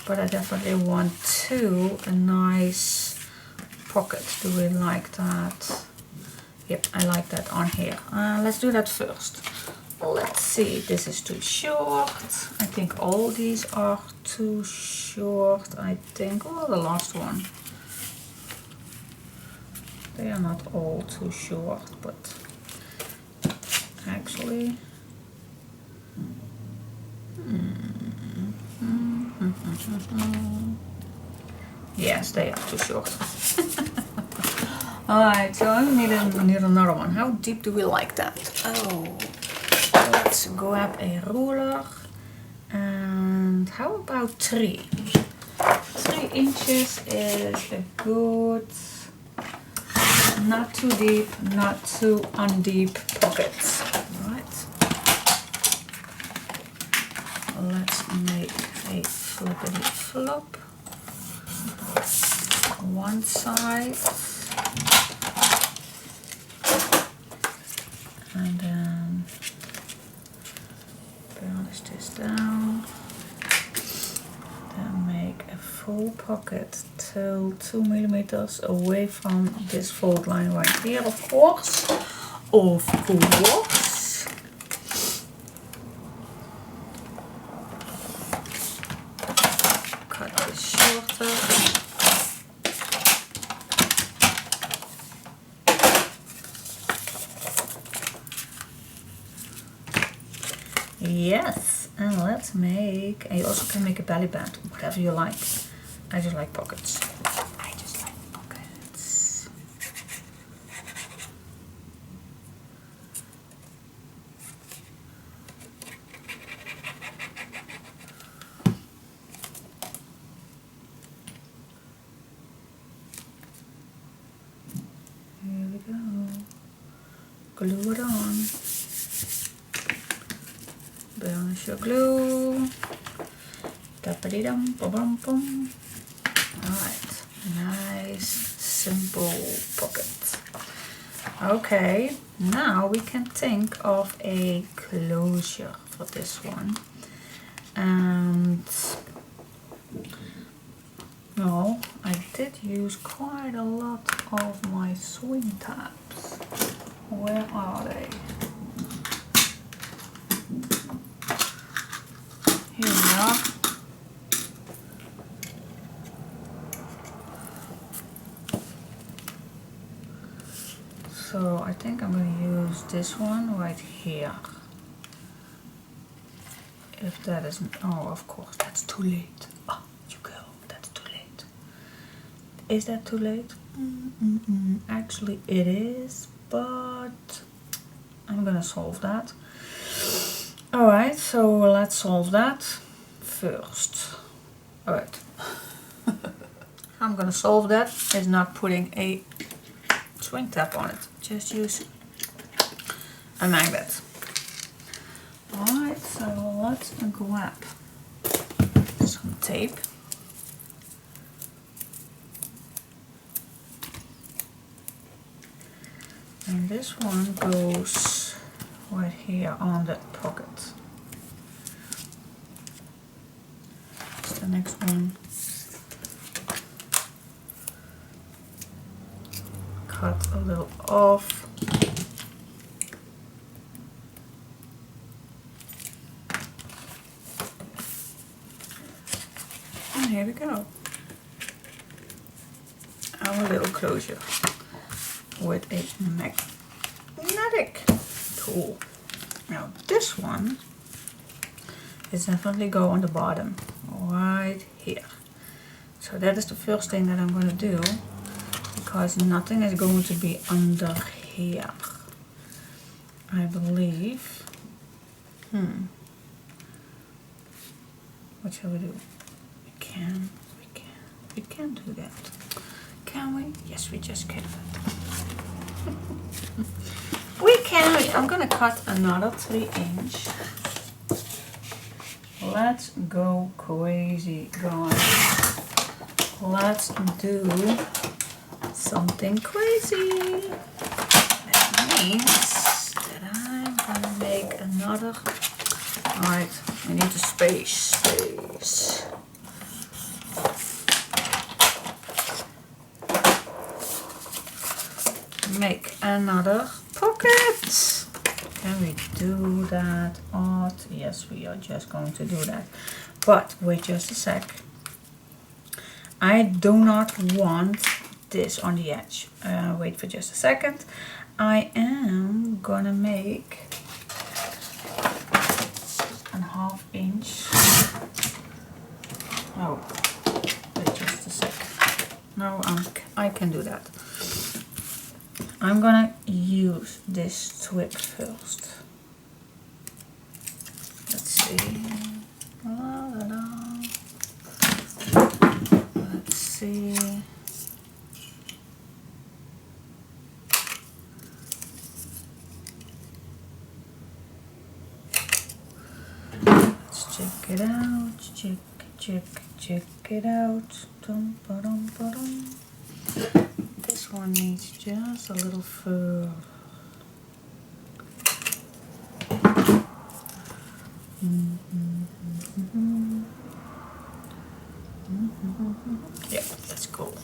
but I definitely want too a nice pocket. Do we like that? Yep, I like that on here. Let's do that first. Let's see, this is too short. I think all these are too short. I think, oh, the last one. They are not all too short, but actually, yes, they are too short. Alright, so I need another one. How deep do we like that? Oh, let's grab a ruler. And how about 3? 3 inches is a good, not too deep, not too undeep pockets. Alright. Let's make a flippity flop. One side. And then burnish this down. Then make a full pocket till 2 millimeters away from this fold line right here, of course. Of course. Cut this shorter. Yes, and let's make, and you also can make a belly band, whatever you like. I just like pockets. I just like pockets. Here we go. Glue it on. Burnish your glue. Tapadidum, bum bum. Alright, nice, simple pocket. Okay, now we can think of a closure for this one. And no, I did use quite a lot of my swing tabs. Where are they? Here we are. So I think I'm going to use this one right here. If that isn't, oh, of course, that's too late. Oh, you go, that's too late. Is that too late? Actually, it is, but I'm going to solve that. Alright, so let's solve that first. Alright. I'm gonna solve that is not putting a swing tab on it. Just use a magnet. Alright, so let's grab some tape. And this one goes right here on that pocket. That's the next one. Cut a little off. And here we go. Our little closure with a magnetic tool. Now this one is definitely go on the bottom, right here. So that is the first thing that I'm going to do, because nothing is going to be under here, I believe. What shall we do? We can do that. Can we? Yes, we just can. We can. I'm gonna cut another 3-inch. Let's go crazy, guys. Let's do something crazy. means that I'm gonna make another. Alright, I need the space. Make another pocket. Can we do that? Yes, we are just going to do that. But wait just a sec. I do not want this on the edge. Wait for just a second. I am gonna make a 1/2 inch. Oh, wait just a sec. No, I can do that. I'm gonna use this twig first. Let's see. Let's see. Let's check it out. Check it out. Dum, ba-dum, ba-dum. This one needs just a little fur. Yeah, that's cool.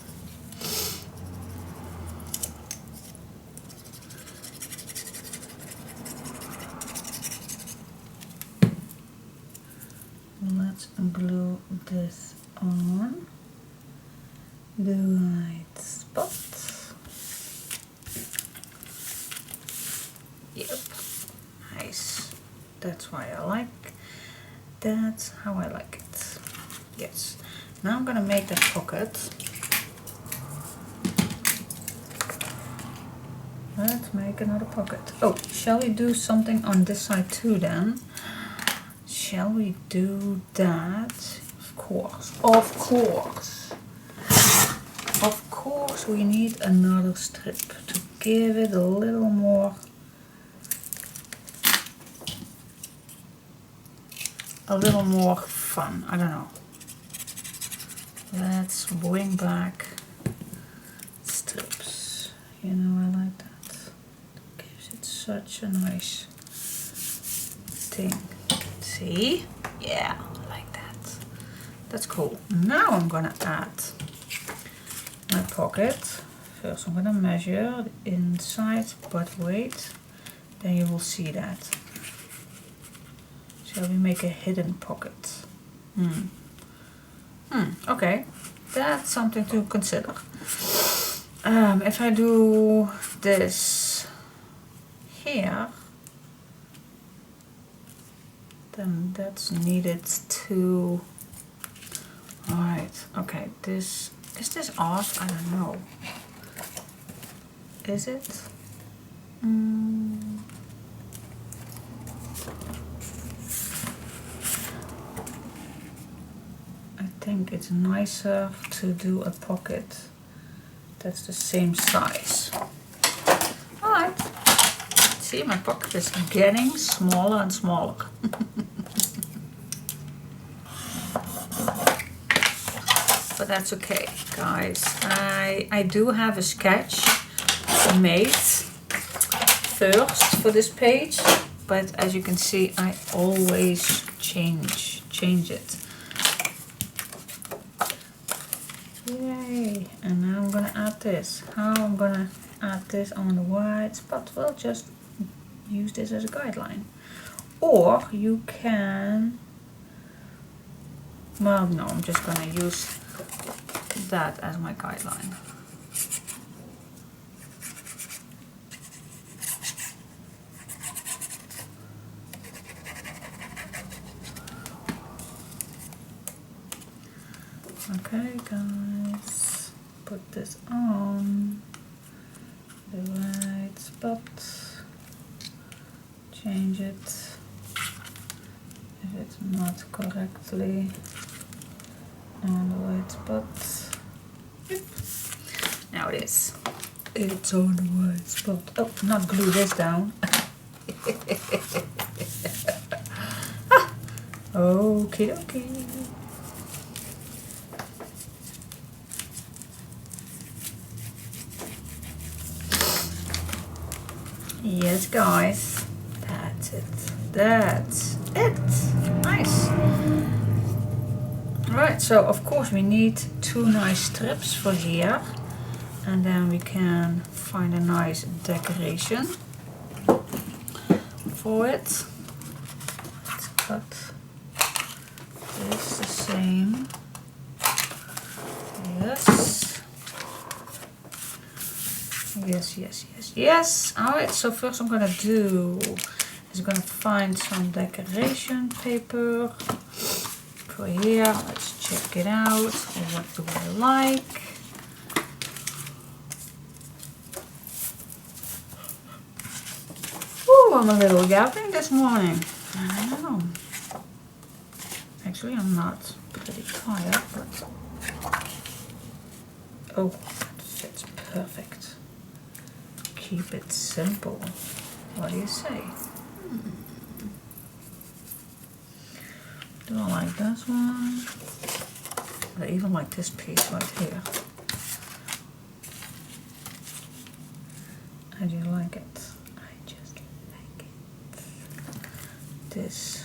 Let's glue this on the right spot. Yep, nice. That's why I like. That's how I like it. Yes. Now I'm gonna make that pocket. Let's make another pocket. Oh, shall we do something on this side too then? Shall we do that? Of course. Of course. Of course we need another strip to give it a little more fun. I don't know. Let's bring back strips. You know, I like that. It gives it such a nice thing. See? Yeah, I like that. That's cool. Now I'm gonna add my pocket. First I'm gonna measure the inside, but wait, then you will see that. Shall we make a hidden pocket? Okay, that's something to consider. If I do this here, then that's needed to. Alright, okay, is this off? I don't know. Is it? I think it's nicer to do a pocket that's the same size. Alright. See, my pocket is getting smaller and smaller. But that's okay, guys. I do have a sketch made first for this page, but as you can see, I always change it. Yay! And now I'm gonna add this. How I'm gonna add this on the white spot? Well, just use this as a guideline. Or you can, well, no, I'm just gonna use that as my guideline. Okay, guys, put this on the right spot, change it if it's not correctly on the right spot. Yep. Now it is. It's on the right spot. Oh, not glue this down. Okie dokie. Yes, guys. That's it. That's it. Nice. Right, so of course we need 2 nice strips for here. And then we can find a nice decoration for it. Let's cut this the same. Yes. Yes, yes, yes, yes. Alright, so first I'm gonna do is gonna find some decoration paper for here. Let's check it out. What do I like? Ooh, I'm a little gapping this morning. I know. Actually, I'm not pretty tired, but oh, that fits perfect. Keep it simple. What do you say? Do I like this one? I even like this piece right here. How do you like it? I just like it. This.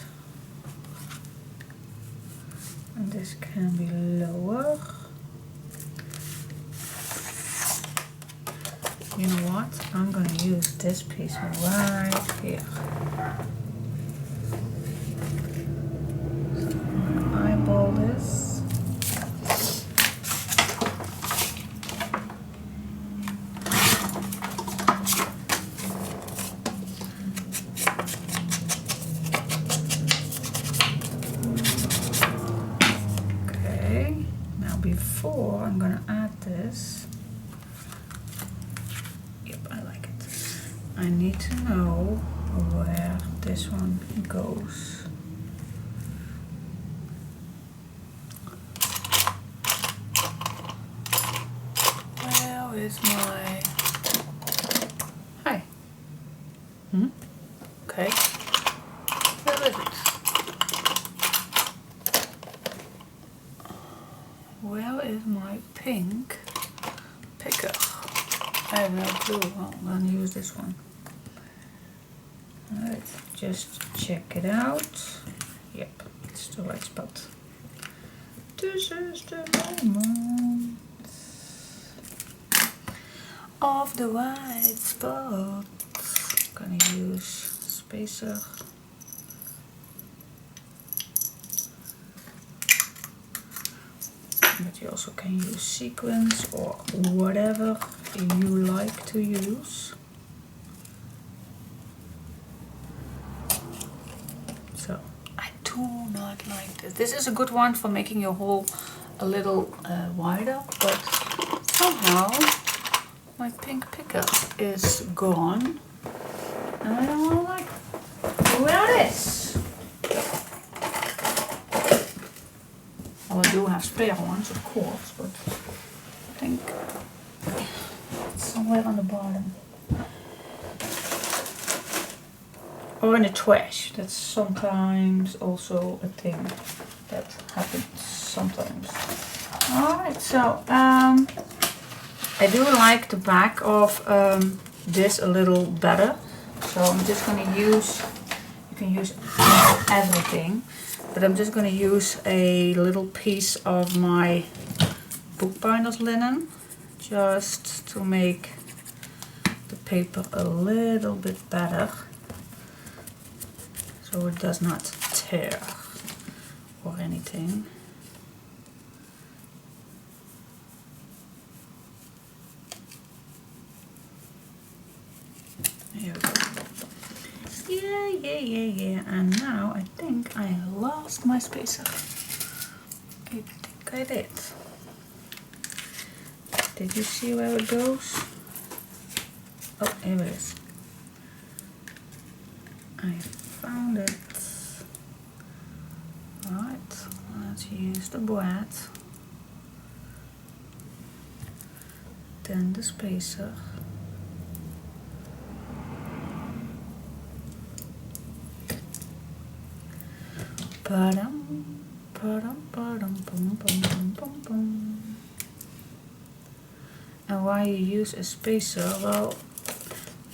And this can be lower. You know what? I'm gonna use this piece right here. So I'm gonna eyeball this. Okay, now before I'm gonna add this. I need to know where this one goes. Where is my... Hi. Okay. Where is it? Where is my pink picker? I have no clue. Well, I'm gonna use this one. Alright, just check it out. Yep, it's the right spot. This is the moment of the right spot. I'm gonna use spacer. But you also can use sequins or whatever you like to use. So I do not like this. This is a good one for making your hole a little wider, but somehow my pink picker is gone. And I don't like where it is. Well, I do have spare ones, of course, but I think it's somewhere on the bottom. Or in the trash. That's sometimes also a thing that happens sometimes. Alright, so I do like the back of this a little better. So I'm just going to use, you can use everything. But I'm just going to use a little piece of my bookbinder's linen just to make the paper a little bit better so it does not tear or anything. Here we go. Yeah. And now I think I lost my spacer. I think I did. Did you see where it goes? Oh, here it is. I found it. Alright, let's use the board. Then the spacer. Ba-dum, ba-dum, ba-dum, bum, bum, bum, bum, bum. And why you use a spacer? Well,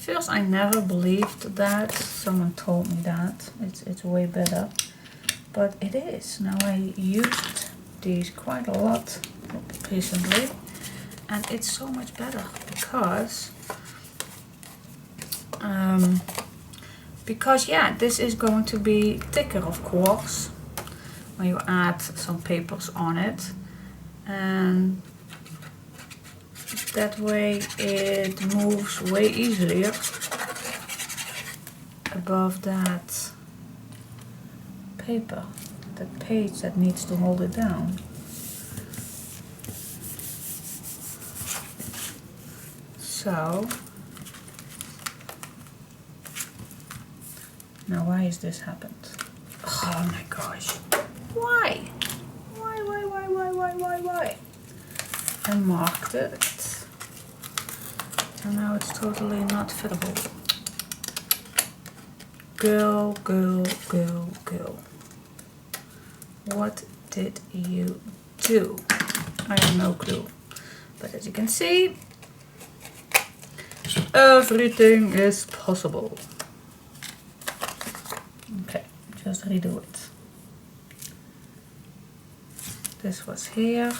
first I never believed that. Someone told me that it's way better, but it is. Now I used these quite a lot recently, and it's so much better because yeah, this is going to be thicker, of course, when you add some papers on it, and that way it moves way easier above that paper, that page that needs to hold it down. So now why has this happened? Oh my gosh. Why? Why? I marked it. And now it's totally not fittable. Girl. What did you do? I have no clue. But as you can see, everything is possible. Okay, just redo it. This was here.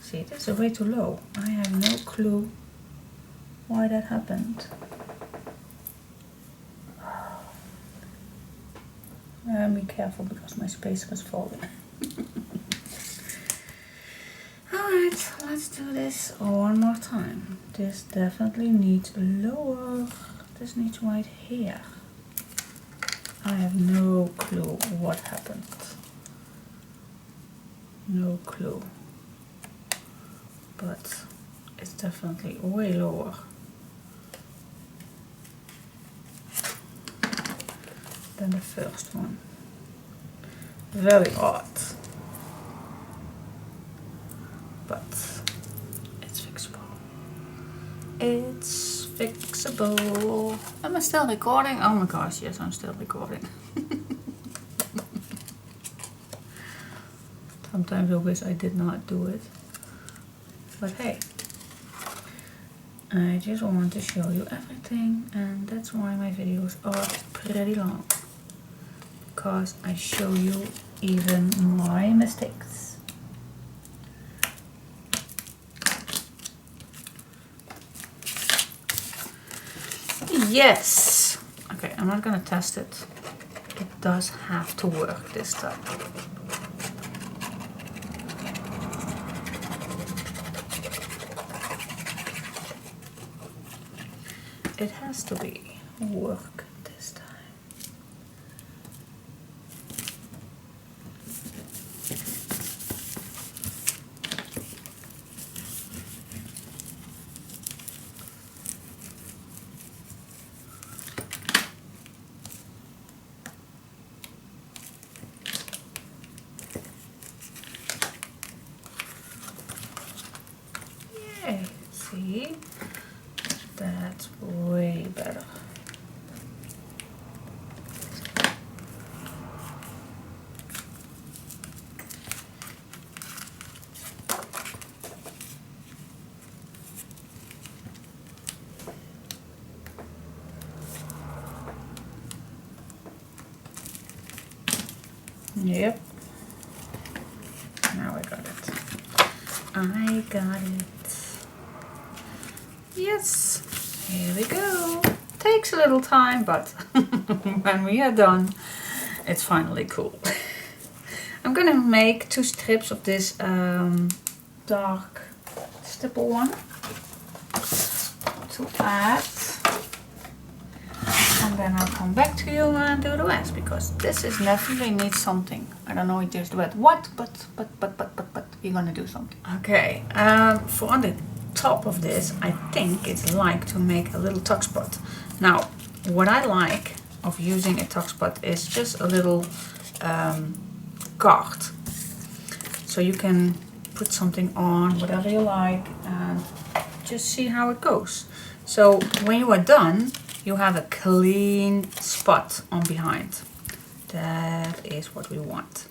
See, this is way too low. I have no clue why that happened. Be careful because my spacer is falling. Alright, let's do this one more time. This definitely needs lower. This needs right here. I have no clue what happened. No clue. But it's definitely way lower than the first one. Very odd. But it's fixable. It's fixable. Am I still recording? Oh my gosh, yes, I'm still recording. Sometimes I wish I did not do it. But hey, I just want to show you everything, and that's why my videos are pretty long. Because I show you even my mistakes. Yes! Okay, I'm not gonna test it. It does have to work this time. It has to be work this time. Yay, see? That's way better. Yep. Now I got it. I got it. Yes. Here we go. Takes a little time, but when we are done, it's finally cool. I'm gonna make 2 strips of this dark stipple one to add, and then I'll come back to you and do the rest, because this is definitely needs something. I don't know just what, but we're gonna do something. Okay, for on the top of this, I think it's like to make a little tuck spot. Now, what I like of using a tuck spot is just a little card, so you can put something on, whatever you like, and just see how it goes. So when you are done, you have a clean spot on behind. That is what we want.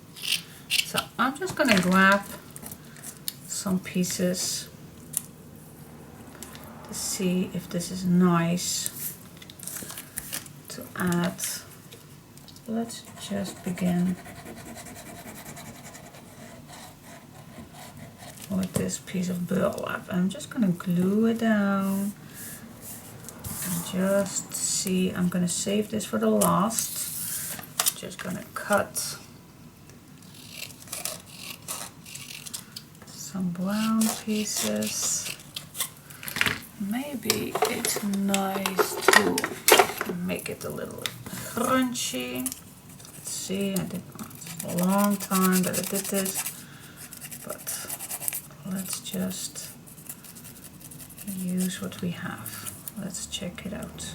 So I'm just gonna grab some pieces to see if this is nice. add, let's just begin with this piece of burlap. I'm just gonna glue it down and just see, I'm gonna save this for the last. Just gonna cut some brown pieces. Maybe it's nice to make it a little crunchy. Let's see, I did it's a long time that I did this, but let's just use what we have. Let's check it out.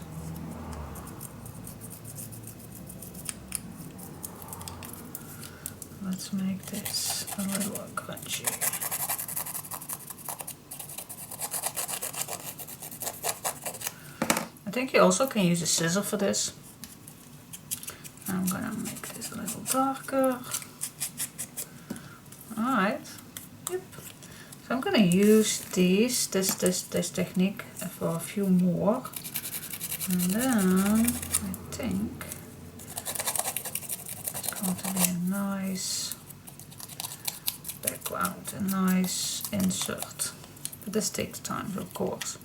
Let's make this a little crunchy. I think you also can use a scissor for this. I'm gonna make this a little darker. Alright. Yep. So I'm gonna use this technique for a few more. And then I think it's going to be a nice background, a nice insert. But this takes time, of course.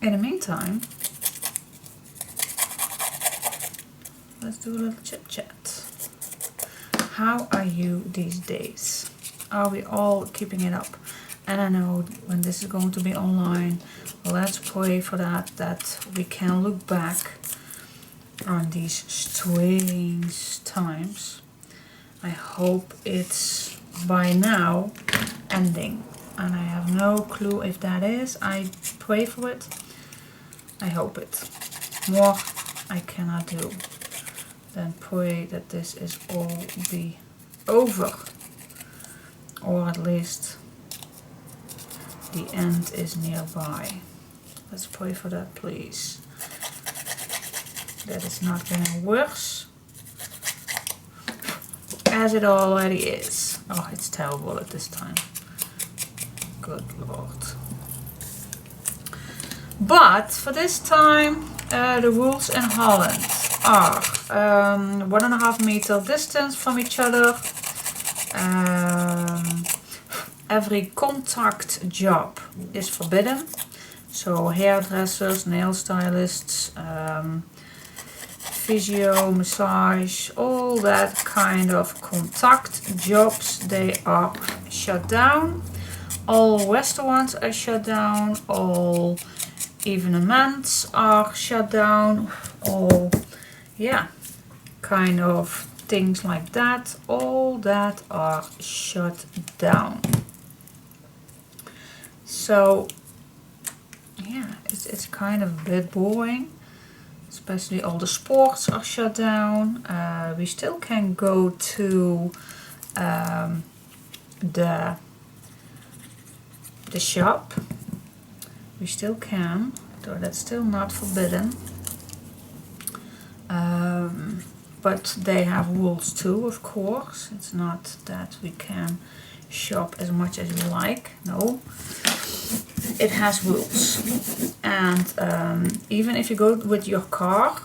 In the meantime, let's do a little chit chat. How are you these days? Are we all keeping it up? And I know when this is going to be online, let's pray for that we can look back on these strange times. I hope it's by now ending, and I have no clue if that is. I pray for it. I hope it. More I cannot do than pray that this is all be over, or at least the end is nearby. Let's pray for that, please. That it's not getting worse as it already is. Oh, it's terrible at this time. Good Lord. But for this time, the rules in Holland are 1.5 meter distance from each other. Every contact job is forbidden. So hairdressers, nail stylists, physio, massage, all that kind of contact jobs, they are shut down. All restaurants are shut down. All evenements are shut down. All, yeah, kind of things like that. All that are shut down. So, yeah, it's kind of a bit boring. Especially all the sports are shut down. We still can go to the shop. We still can, so that's still not forbidden. But they have rules too, of course. It's not that we can shop as much as we like. No. It has rules, and even if you go with your car,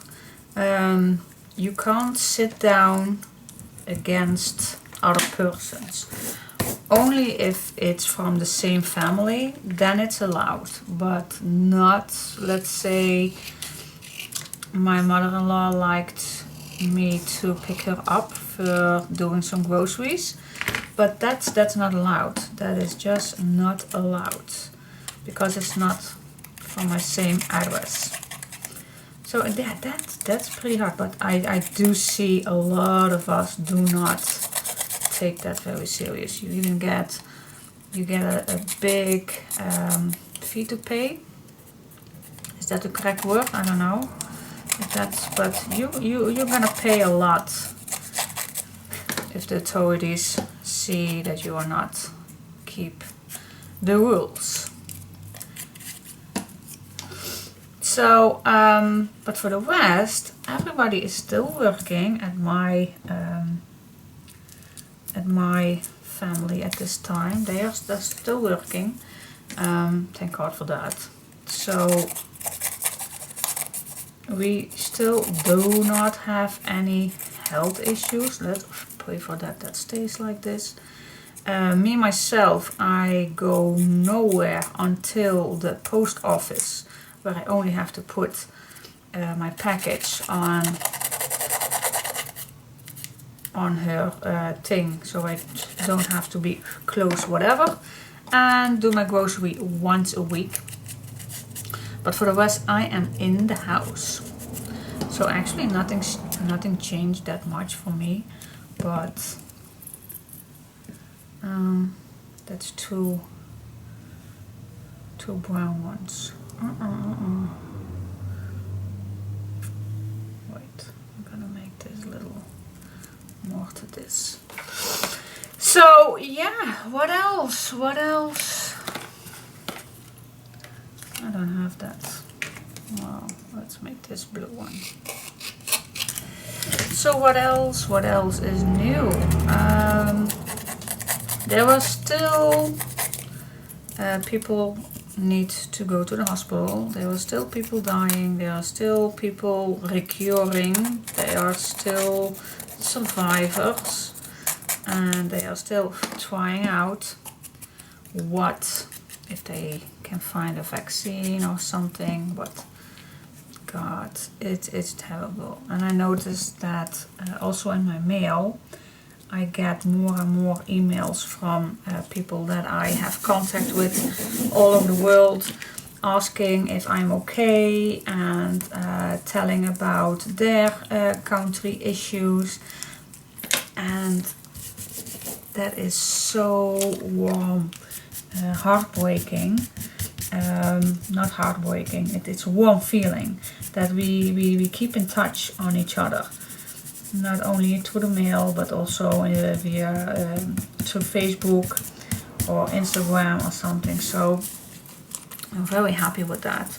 you can't sit down against other persons. Only if it's from the same family, then it's allowed, but not, let's say, my mother-in-law liked me to pick her up for doing some groceries, but that's not allowed. That is just not allowed. Because it's not from my same address. So that's pretty hard, but I do see a lot of us do not take that very serious. You even get a big fee to pay. Is that the correct word? I don't know. If that's, but you're gonna pay a lot if the authorities see that you are not keep the rules. So, but for the rest, everybody is still working at my family at this time. They're still working. Thank God for that. So, we still do not have any health issues. Let's pray for that that stays like this. Me myself, I go nowhere until the post office, where I only have to put my package on her thing, so I don't have to be close whatever, and do my grocery once a week. But for the rest, I am in the house, so actually nothing changed that much for me. But that's two brown ones. Wait, I'm gonna make this a little more to this. So yeah, what else? I don't have that. Well, let's make this blue one. So what else is new? There are still people need to go to the hospital. There are still people dying. There are still people recurring. There are still survivors, and they are still trying out what if they can find a vaccine or something. But God, it's terrible. And I noticed that also in my mail I get more and more emails from people that I have contact with all over the world, asking if I'm okay, and telling about their country issues. And that is so warm, heartbreaking. Not heartbreaking, it's a warm feeling that we keep in touch on each other, not only through the mail but also via through Facebook or Instagram or something. So I'm very happy with that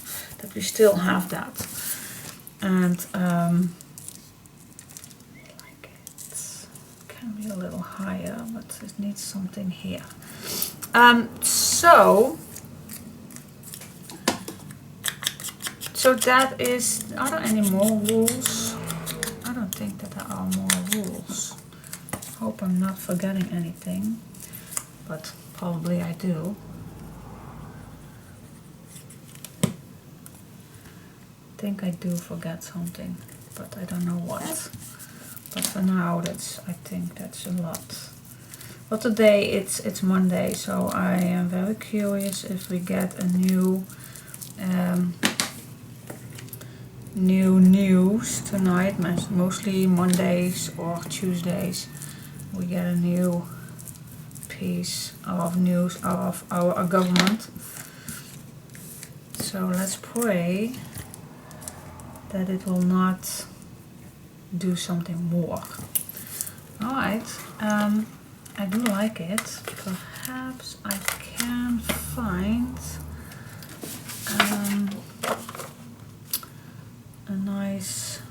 we still have that. And like it can be a little higher, but it needs something here. So that is, are there any more rules? I don't think that there are more rules. Hope I'm not forgetting anything, but probably I do. I think I do forget something, but I don't know what. But for now, I think that's a lot. But today it's Monday, so I am very curious if we get a new news tonight. Mostly Mondays or Tuesdays we get a new piece of news out of our government. So let's pray that it will not do something more. Alright, I do like it. Perhaps I can find a nice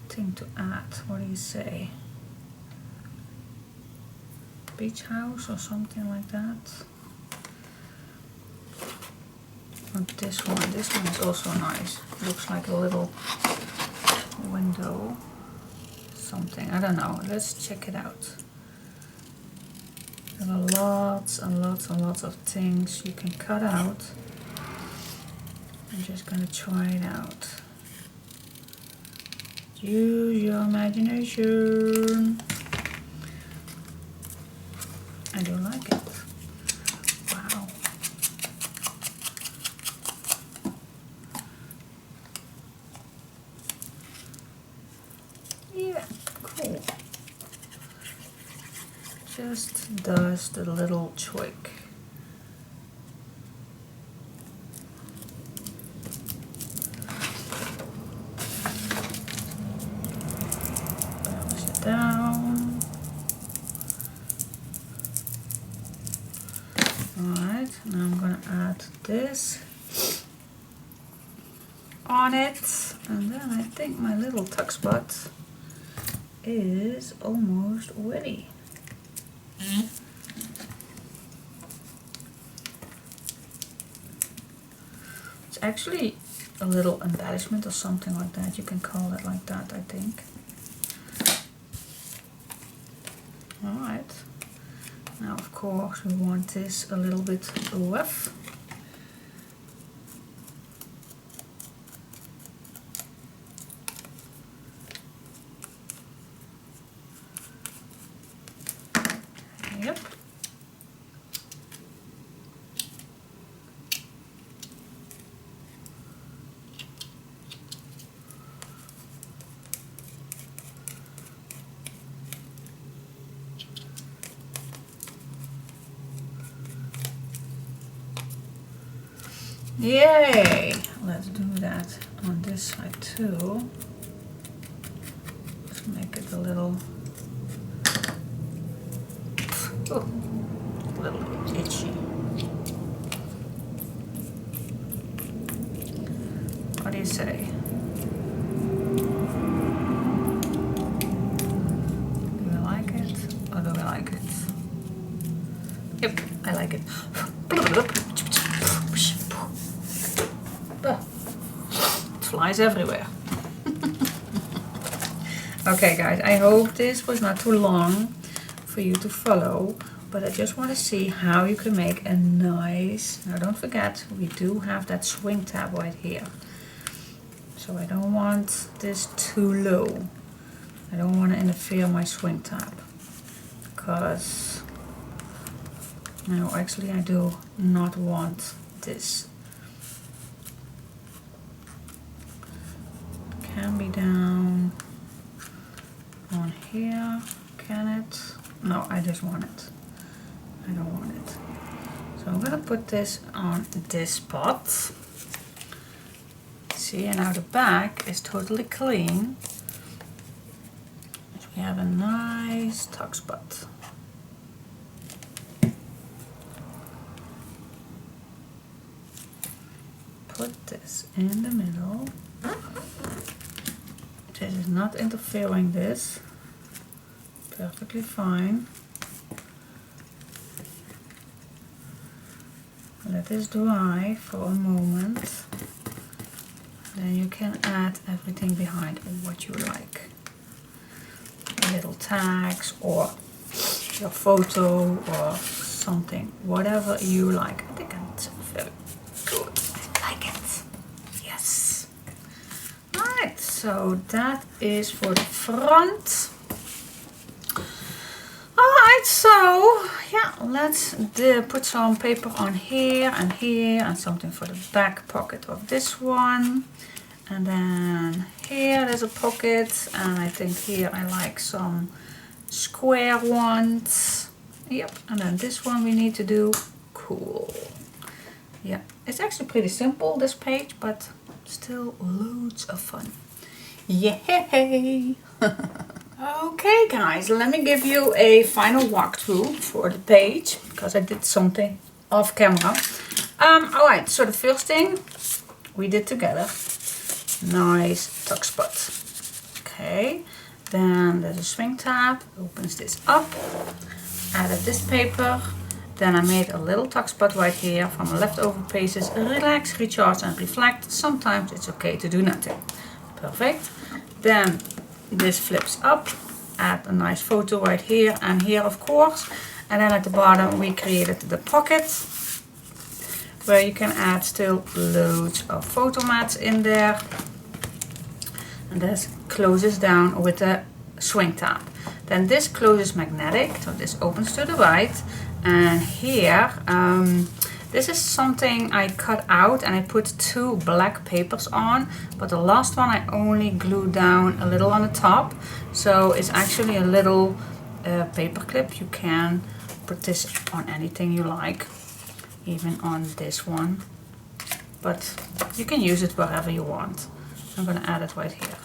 thing to add. What do you say? Beach house or something like that. Or this one is also nice. Looks like a little window. Something, I don't know. Let's check it out. There are lots and lots of things you can cut out. I'm just gonna try it out. Use your imagination. I do like it. Wow. Yeah, cool. Just does the little trick. Down. Alright, now I'm gonna add this on it, and then I think my little tuck spot is almost ready. It's actually a little embellishment or something like that. You can call it like that, I think. Alright. Now of course we want this a little bit rough. Yep. Yay! Let's do that on this side too. Let's make it a little, a little itchy. What do you say? Do we like it or do we like it? Yep, I like it. It flies everywhere. Okay guys, I hope this was not too long for you to follow, but I just want to see how you can make a nice, now don't forget we do have that swing tab right here, so I don't want this too low. I don't want to interfere my swing tab, because no, actually I do not want this. Can be down on here, can it? No, I just want it. I don't want it. So I'm gonna put this on this spot. See, and now the back is totally clean. We have a nice tuck spot. Put this in the middle. This is not interfering this. Perfectly fine. Let this dry for a moment. Then you can add everything behind what you like. Little tags or your photo or something. Whatever you like. I think it's very good. I like it. Yes. Alright, so that is for the front. Alright, so yeah, let's put some paper on here and something for the back pocket of this one. And then here there's a pocket, and I think here I like some square ones. Yep, and then this one we need to do cool. Yeah, it's actually pretty simple, this page, but still loads of fun. Yay! Okay guys, let me give you a final walkthrough for the page, because I did something off camera. Alright, so the first thing we did together, nice tuck spot. Okay, then there's a swing tab, opens this up, added this paper, then I made a little tuck spot right here from leftover pages. Relax, recharge and reflect. Sometimes it's okay to do nothing. Perfect. Then this flips up, add a nice photo right here and here of course, and then at the bottom we created the pocket where you can add still loads of photo mats in there, and this closes down with a swing tab. Then this closes magnetic, so this opens to the right, and here this is something I cut out and I put two black papers on, but the last one I only glued down a little on the top, so it's actually a little paper clip. You can put this on anything you like, even on this one, but you can use it wherever you want. I'm gonna add it right here.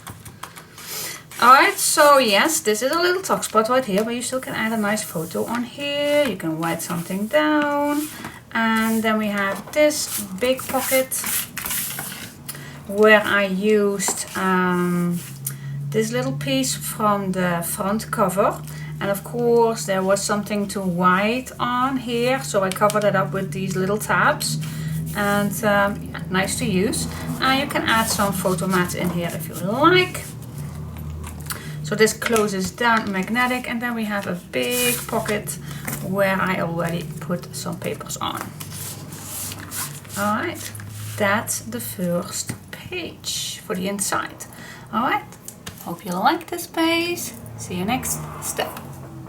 Alright, so yes, this is a little tuck spot right here, but you still can add a nice photo on here. You can write something down. And then we have this big pocket where I used this little piece from the front cover. And of course there was something to write on here, so I covered it up with these little tabs. And yeah, nice to use. And And you can add some photo mats in here if you like. So this closes down magnetic, and then we have a big pocket where I already put some papers on. Alright, that's the first page for the inside. Alright, hope you like this page. See you next step.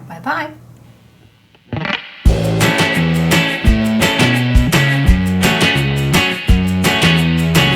Bye bye.